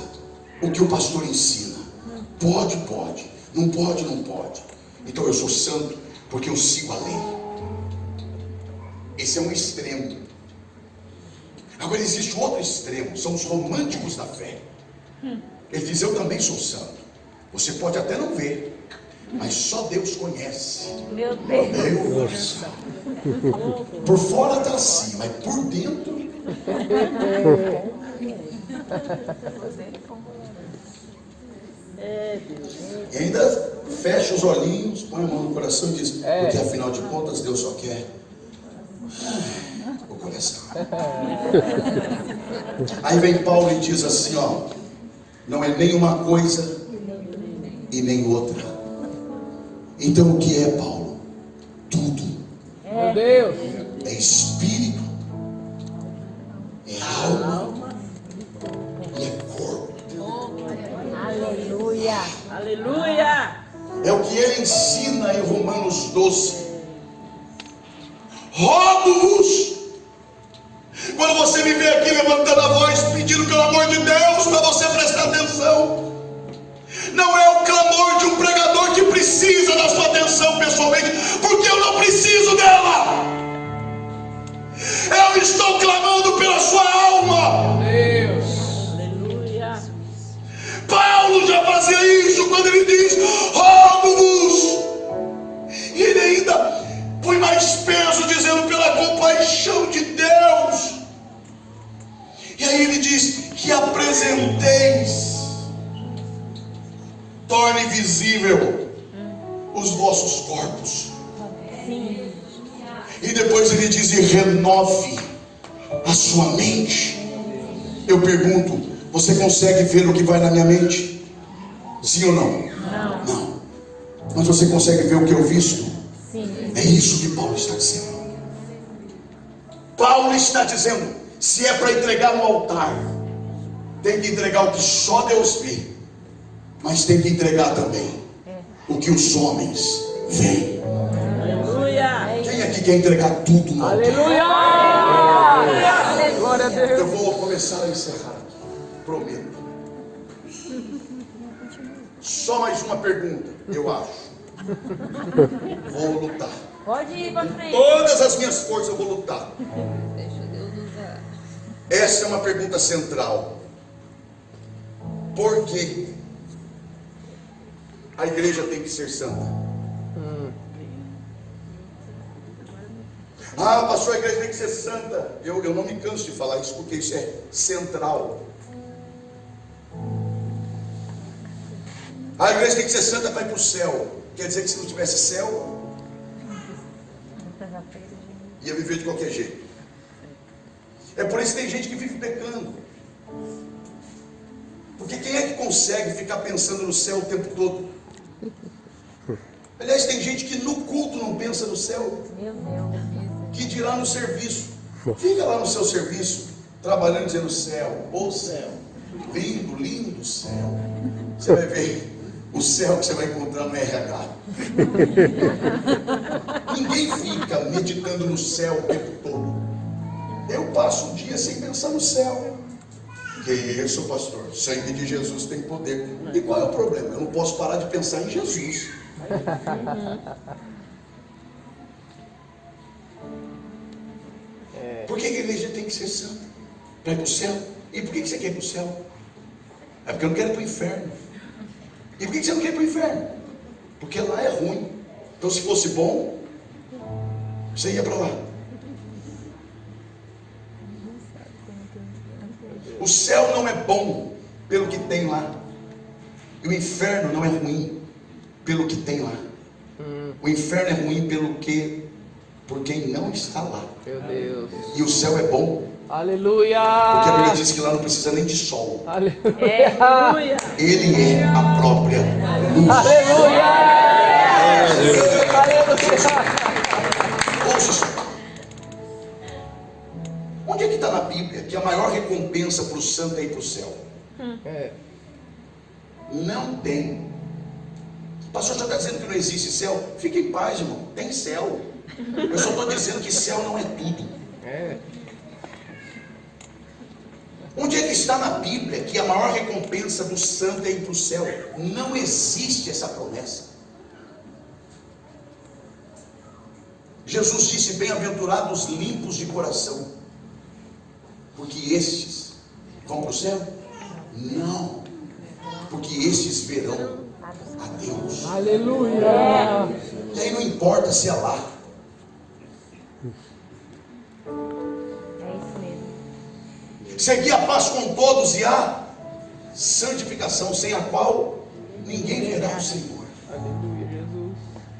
o que o pastor ensina. Pode, pode. Não pode, não pode. Então eu sou santo porque eu sigo a lei. Esse é um extremo. Agora existe outro extremo, são os românticos da fé. Ele diz: eu também sou santo. Você pode até não ver, mas só Deus conhece. Meu Deus. Por fora está assim, mas por dentro. E ainda fecha os olhinhos, põe a mão no coração e diz: porque afinal de contas Deus só quer o coração. Aí vem Paulo e diz assim: ó, não é nem uma coisa e nem outra. Então o que é, Paulo? Tudo. Meu Deus. É espírito, é alma e é corpo. Aleluia. Aleluia. É o que ele ensina em Romanos 12. Rogo-vos. Quando você me vê aqui levantando a voz, pedindo pelo amor de Deus, para você prestar atenção. Não é o clamor de um pregador que precisa da sua atenção pessoalmente, porque eu não preciso dela. Eu estou clamando pela sua alma. Deus. Aleluia. Paulo já fazia isso quando ele diz: rogo-vos. E ele ainda põe mais peso, dizendo: pela compaixão de Deus. E aí ele diz: que apresenteis, torne visível os vossos corpos. Sim. E depois ele diz: e renove a sua mente. Eu pergunto: você consegue ver o que vai na minha mente? Sim ou não? Não. Não. Mas você consegue ver o que eu visto? Sim. É isso que Paulo está dizendo. Paulo está dizendo: se é para entregar no altar, tem que entregar o que só Deus vê, mas tem que entregar também o que os homens veem. Aleluia. Quem aqui quer entregar tudo no altar? Aleluia! Glória a Deus. Eu vou começar a encerrar aqui, prometo. Só mais uma pergunta, eu acho. Vou lutar. Pode ir para frente. Todas as minhas forças eu vou lutar. Deixa Deus usar. Essa é uma pergunta central. Por que a igreja tem que ser santa? Ah, pastor, a igreja tem que ser santa. Eu não me canso de falar isso, porque isso é central. A igreja tem que ser santa para ir para o céu. Quer dizer que se não tivesse céu, ia viver de qualquer jeito. É por isso que tem gente que vive pecando. Porque quem é que consegue ficar pensando no céu o tempo todo? Aliás, tem gente que no culto não pensa no céu. Meu Deus. Que dirá no serviço. Fica lá no seu serviço, trabalhando, dizendo céu, ô céu, lindo, lindo céu. Você vai ver o céu que você vai encontrar no RH. Ninguém fica meditando no céu o tempo todo. Eu passo um dia sem pensar no céu. Que isso, pastor? O sangue de Jesus tem poder. E qual é o problema? Eu não posso parar de pensar em Jesus. Por que a igreja tem que ser santa? Para ir para o céu? E por que você quer ir para o céu? É porque eu não quero ir para o inferno. E por que você não quer ir para o inferno? Porque lá é ruim. Então, se fosse bom, você ia para lá. O céu não é bom pelo que tem lá. E o inferno não é ruim pelo que tem lá. O inferno é ruim por quem não está lá. Meu Deus. E o céu é bom, Aleluia. porque a Bíblia diz que lá não precisa nem de sol. Aleluia. Aleluia. Ele é a própria luz. Aleluia. Ouça isso. Onde é que está na Bíblia que a maior recompensa para o santo é ir para o céu? Não tem. O pastor já está dizendo que não existe céu. Fique em paz, irmão. Tem céu. Eu só estou dizendo que céu não é tudo. Onde é que está na Bíblia que a maior recompensa do santo é ir para o céu? Não existe essa promessa. Jesus disse: bem-aventurados limpos de coração, porque estes vão para o céu? Não, porque estes verão a Deus. Aleluia. E aí não importa se é lá. É isso mesmo. Segui a paz com todos e a santificação, sem a qual ninguém verá o Senhor. Aleluia, Jesus.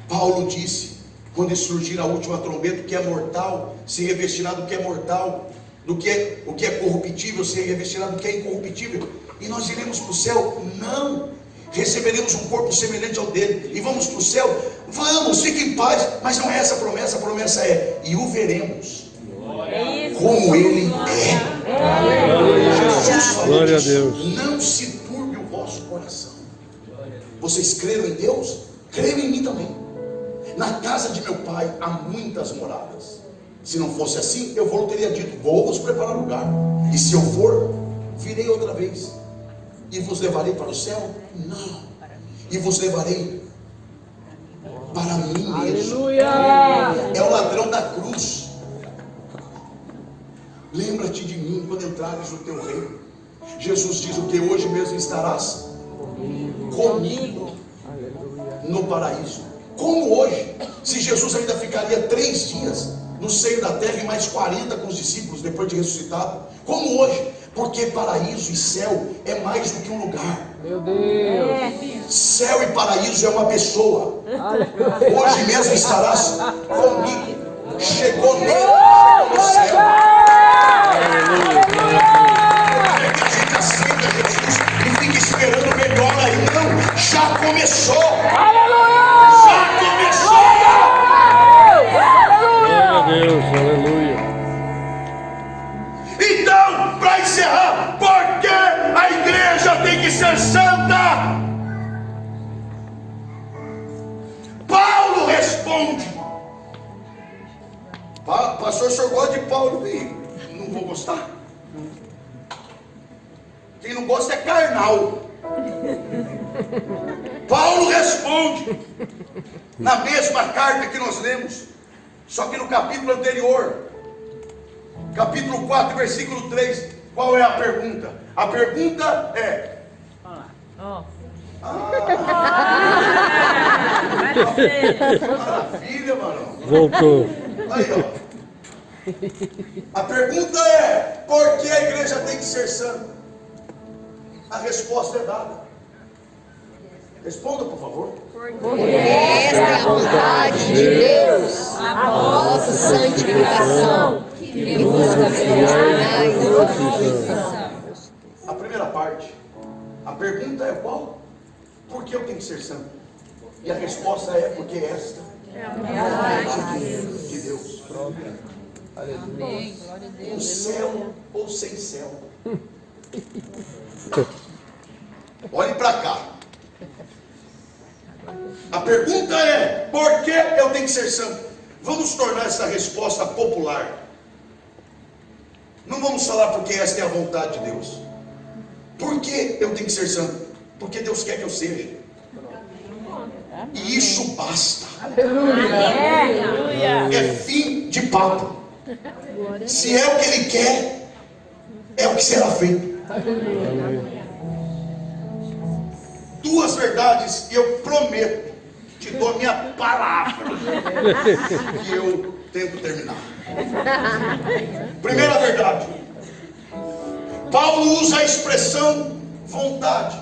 Paulo disse, quando surgir a última trombeta, o que é mortal se revestirá do que é mortal, o que é corruptível se revestirá do que é incorruptível. E nós iremos para o céu? Não. Receberemos um corpo semelhante ao dele e vamos para o céu? Vamos, fique em paz. Mas não é essa a promessa é: e o veremos como ele é. Jesus falou Glória a disso. Deus. Não se turbe o vosso coração. Vocês creram em Deus? Creram em mim também. Na casa de meu pai há muitas moradas. Se não fosse assim, eu teria dito: vou vos preparar lugar. E se eu for, virei outra vez e vos levarei para o céu? Não. E vos levarei para mim mesmo. Aleluia. É o ladrão da cruz. Lembra-te de mim quando entrares no teu reino. Jesus diz o que? Hoje mesmo estarás comigo no paraíso. Como hoje? Se Jesus ainda ficaria 3 dias no seio da terra e mais 40 com os discípulos depois de ressuscitado. Como hoje? Porque paraíso e céu é mais do que um lugar. Meu Deus. Céu e paraíso é uma pessoa. Aleluia. Hoje mesmo estarás comigo. Chegou nele no céu. É que a gente aceita Jesus e fica esperando o melhor aí. Não, já começou. Já começou. Glória a Deus, aleluia. Então, para encerrar, por que a igreja tem que ser santa? pastor, o senhor gosta de Paulo? E não vou gostar. Quem não gosta é carnal. Paulo responde na mesma carta que nós lemos, só que no capítulo anterior, capítulo 4, versículo 3. Qual é a pergunta? A pergunta é: maravilha, mano. Voltou. Aí, ó. A pergunta é: por que a igreja tem que ser santa? A resposta é dada. Responda, por favor. Esta é a vontade de Deus, a vossa santificação, que vos confiais. A primeira parte. A pergunta é qual? Por que eu tenho que ser santo? E a resposta é: porque esta é a vontade de Deus. Amém. Glória a Com Deus. céu ou sem céu. Olhe para cá. A pergunta é: por que eu tenho que ser santo? Vamos tornar essa resposta popular. Não vamos falar porque esta é a vontade de Deus. Por que eu tenho que ser santo? Porque Deus quer que eu seja. E isso basta. É fim de papo. Se é o que Ele quer, é o que será feito. Duas verdades, e eu prometo, te dou a minha palavra, que eu tento terminar. Primeira verdade: Paulo usa a expressão vontade,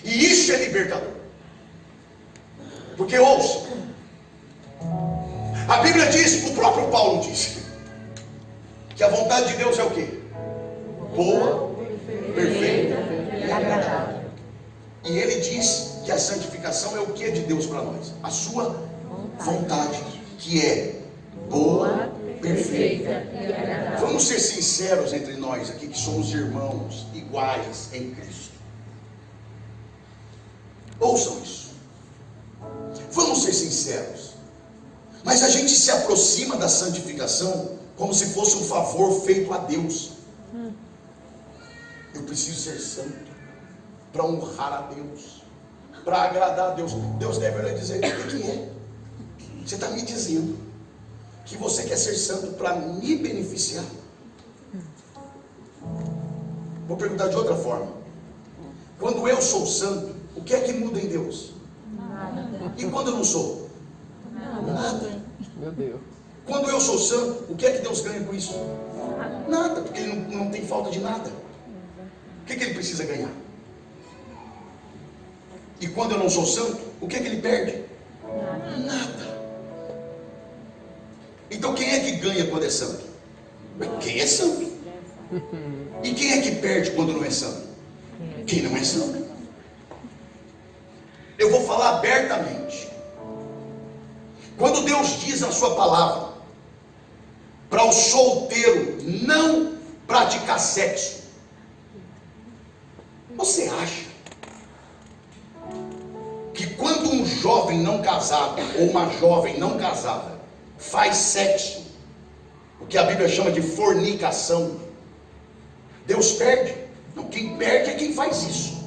e isso é libertador. Porque ouça, a Bíblia diz, o próprio Paulo disse, que a vontade de Deus é o quê? Boa, perfeita e agradável. E ele diz que a santificação é o que de Deus para nós? A sua vontade, que é boa, perfeita e agradável. Vamos ser sinceros entre nós aqui, que somos irmãos iguais em Cristo. Ouçam isso. Vamos ser sinceros. Mas a gente se aproxima da santificação como se fosse um favor feito a Deus. Eu preciso ser santo para honrar a Deus, para agradar a Deus. Deus deve olhar e dizer: o que é? Você está me dizendo que você quer ser santo para me beneficiar? Vou perguntar de outra forma. Quando eu sou santo, o que é que muda em Deus? Nada. E quando eu não sou? Nada. Meu Deus. Quando eu sou santo, o que é que Deus ganha com isso? Nada, porque Ele não tem falta de nada. O que é que Ele precisa ganhar? E quando eu não sou santo, o que é que Ele perde? Nada. Então quem é que ganha quando é santo? Quem é santo. E quem é que perde quando não é santo? Quem não é santo. Eu vou falar abertamente. Quando Deus diz na sua palavra para o solteiro não praticar sexo, você acha que quando um jovem não casado ou uma jovem não casada faz sexo, o que a Bíblia chama de fornicação, Deus perde? Não, quem perde é quem faz isso.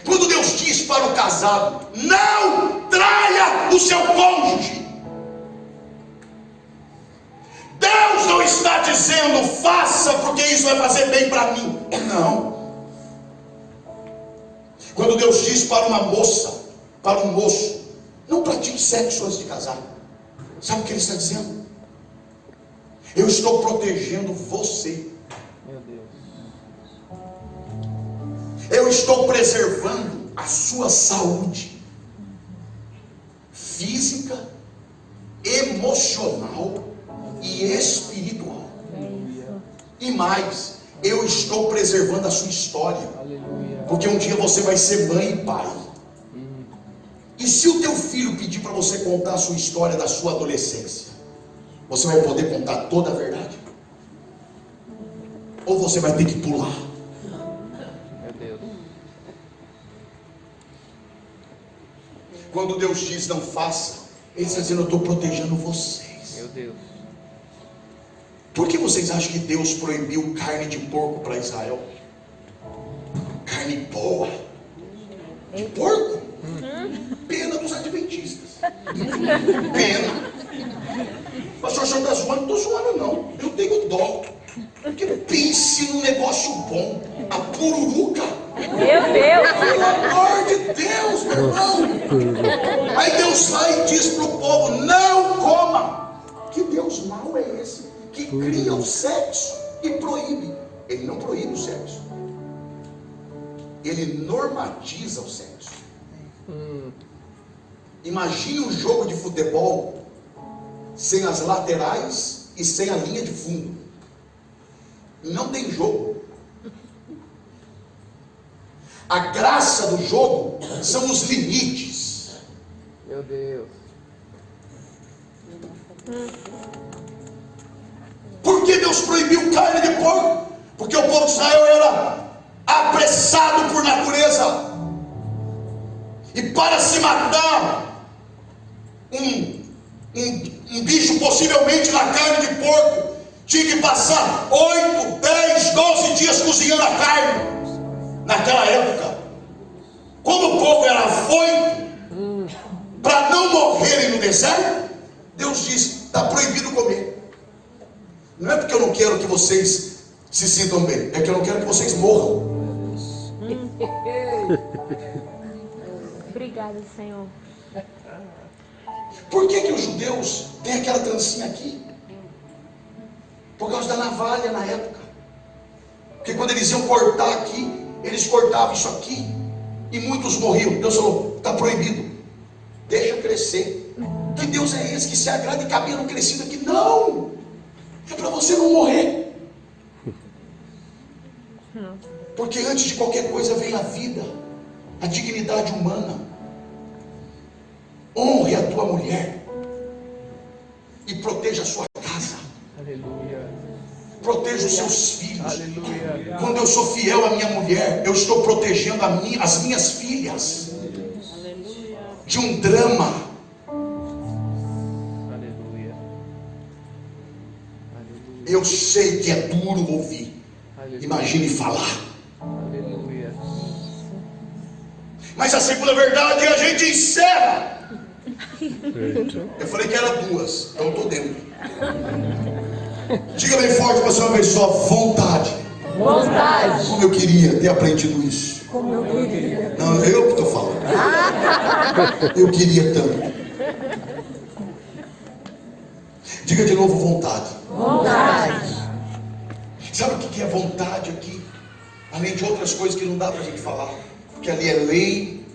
Quando Deus diz para o casado: não traia o seu cônjuge, Deus não está dizendo faça porque isso vai fazer bem para mim. Não. Quando Deus diz para uma moça, para um moço, não pratique sexo antes de casar, sabe o que Ele está dizendo? Eu estou protegendo você. Meu Deus. Eu estou preservando a sua saúde física, emocional e espiritual. E mais, eu estou preservando a sua história. Aleluia. Porque um dia você vai ser mãe e pai. E se o teu filho pedir para você contar a sua história da sua adolescência, você vai poder contar toda a verdade? Ou você vai ter que pular? Meu Deus. quando Deus diz não faça, Ele está dizendo: eu estou protegendo vocês. Meu Deus. Por que vocês acham que Deus proibiu carne de porco para Israel? Carne boa de porco? Pena dos adventistas. Pena. Pastor, o senhor está zoando? Não estou zoando não. Eu tenho dó. Porque pense num negócio bom. A pururuca. Meu Deus. Pelo amor de Deus, meu irmão. Aí Deus vai e diz para o povo: não coma. Que Deus mau é esse? Que cria o sexo e proíbe. Ele não proíbe o sexo. Ele normatiza o sexo. Imagine um jogo de futebol sem as laterais e sem a linha de fundo. Não tem jogo. A graça do jogo são os limites. Meu Deus. Por que Deus proibiu carne de porco? Porque o povo de Israel era apressado por natureza. E para se matar um bicho possivelmente na carne de porco, tinha que passar 8, 10, 12 dias cozinhando a carne. Naquela época, como o povo era afoito para não morrerem no deserto, Deus disse: está proibido comer. Não é porque eu não quero que vocês se sintam bem, é que eu não quero que vocês morram. Obrigada, Senhor. Por que os judeus têm aquela trancinha aqui? Por causa da navalha na época. Porque quando eles iam cortar aqui, eles cortavam isso aqui e muitos morriam. Deus falou: está proibido, deixa crescer. Que Deus é esse que se agrada de cabelo crescido aqui? Não, é para você não morrer. Porque antes de qualquer coisa vem a vida, a dignidade humana. Honre a tua mulher e proteja a sua casa. Aleluia. Proteja os seus filhos. Aleluia. Quando eu sou fiel à minha mulher, eu estou protegendo as minhas filhas de um drama. Aleluia. Aleluia. Eu sei que é duro ouvir. Aleluia. Imagine falar. Aleluia. Mas a segunda verdade a gente encerra. Eu falei que era 2, então eu estou dentro. Diga bem forte para você uma vez só: vontade. Vontade. Como eu queria ter aprendido isso. Como eu queria. Não, eu que estou falando. Eu queria tanto. Diga de novo: vontade. Vontade. Sabe o que é vontade aqui? Além de outras coisas que não dá para a gente falar. Porque ali é lei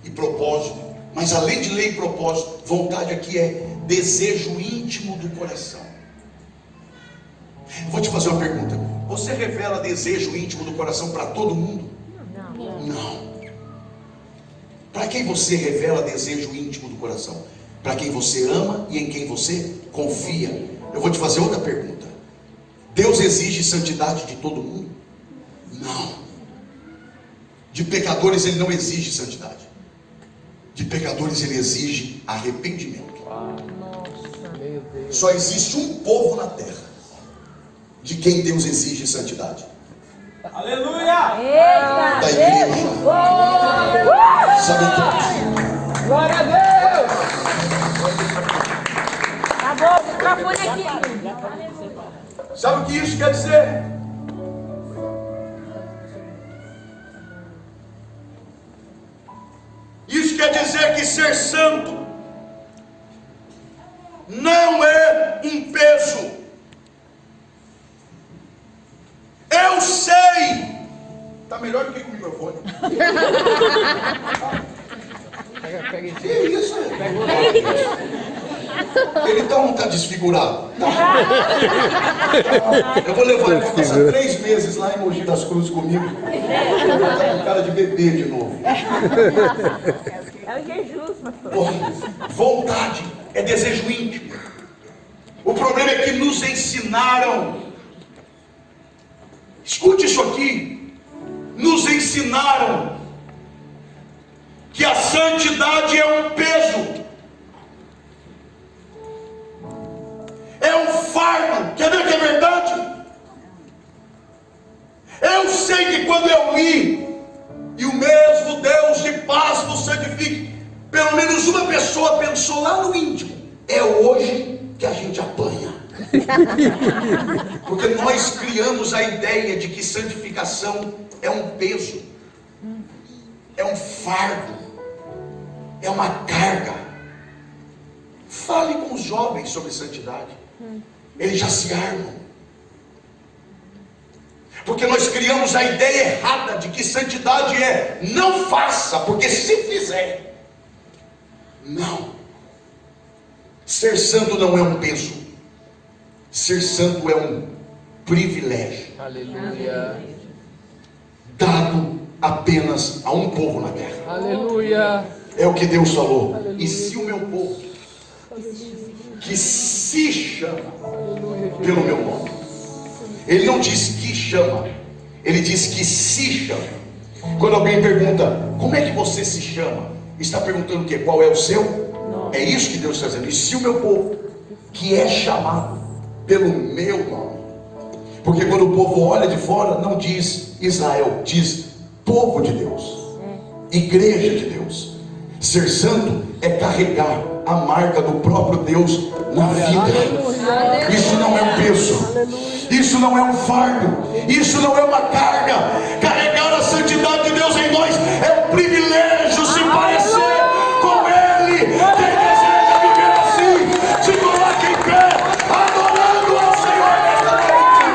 e propósito. Mas além de lei e propósito, vontade aqui é desejo íntimo do coração. Vou te fazer uma pergunta: você revela desejo íntimo do coração para todo mundo? Não. Para quem você revela desejo íntimo do coração? Para quem você ama e em quem você confia. Eu vou te fazer outra pergunta: Deus exige santidade de todo mundo? Não. De pecadores Ele não exige santidade. De pecadores Ele exige arrependimento. Meu Deus. Só existe um povo na terra de quem Deus exige santidade. Eita. Da igreja. Sabe o que? Glória a Deus. Acabou o microfone aqui. Sabe o que isso quer dizer? Isso quer dizer que ser santo não é um peso. Eu sei. Está melhor do que com o microfone. Pega em Que isso? Ele não está desfigurado. Eu vou levar ele para passar 3 meses lá em Mogi das Cruzes comigo. Eu vou estar com cara de bebê de novo. É o Jesus, pastor. Vontade é desejo íntimo. O problema é que nos ensinaram. Escute isso aqui. Nos ensinaram que a santidade é um peso, é um fardo. Quer ver que é verdade? Eu sei que quando eu li, e o mesmo Deus de paz vos santifique, pelo menos uma pessoa pensou lá no íntimo: é hoje que a gente apanha. Porque nós criamos a ideia de que santificação é um peso, é um fardo, é uma carga. Fale com os jovens sobre santidade, eles já se armam. Porque nós criamos a ideia errada de que santidade é não faça, porque se fizer. Não. Ser santo não é um peso. Ser santo é um privilégio. Aleluia. Dado apenas a um povo na terra. Aleluia. É o que Deus falou. Aleluia. E se o meu povo, que se chama pelo meu nome, ele não diz que chama, ele diz que se chama. Quando alguém pergunta: como é que você se chama? Está perguntando o quê? Qual é o seu? É isso que Deus está dizendo. E se o meu povo, que é chamado pelo meu nome, porque quando o povo olha de fora, não diz Israel, diz povo de Deus, igreja de Deus. Ser santo é carregar a marca do próprio Deus na vida. Isso não é um peso, isso não é um fardo, isso não é uma carga. Carregar a santidade de Deus em nós é um privilégio. Se parecer com Ele, quem deseja viver assim, se coloque em pé, adorando ao Senhor nesta noite.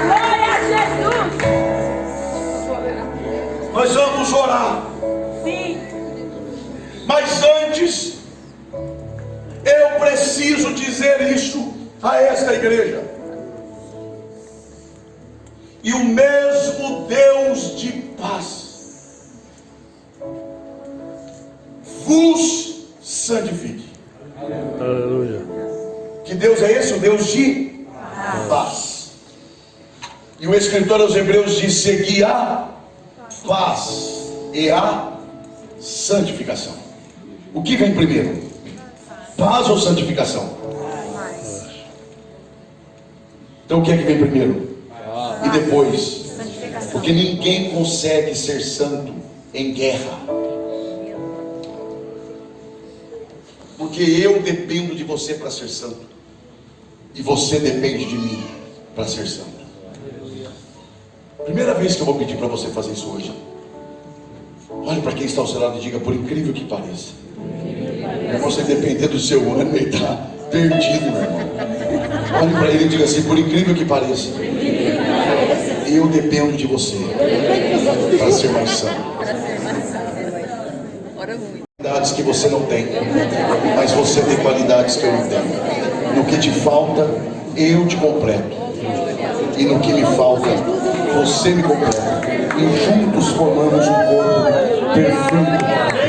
Glória a Jesus. Nós vamos orar, Sim. mas antes eu preciso dizer isso a esta igreja. E o mesmo Deus de paz vos santifique. Aleluia. Que Deus é esse? O Deus de paz. E o escritor aos Hebreus diz: segui a paz e a santificação. O que vem primeiro? Paz ou santificação? Então o que é que vem primeiro? E depois? Porque ninguém consegue ser santo em guerra. Porque eu dependo de você para ser santo, e você depende de mim para ser santo. Primeira vez que eu vou pedir para você fazer isso hoje. Olhe para quem está ao seu lado e diga: por incrível que pareça, você depender do seu ânimo e está perdido, meu irmão. Olhe para ele e diga assim: por incrível que pareça, eu dependo de você para ser mais santo. Qualidades que você não tem, mas você tem qualidades que eu não tenho. No que te falta, eu te completo, e no que me falta, você me completa, e juntos formamos um corpo perfeito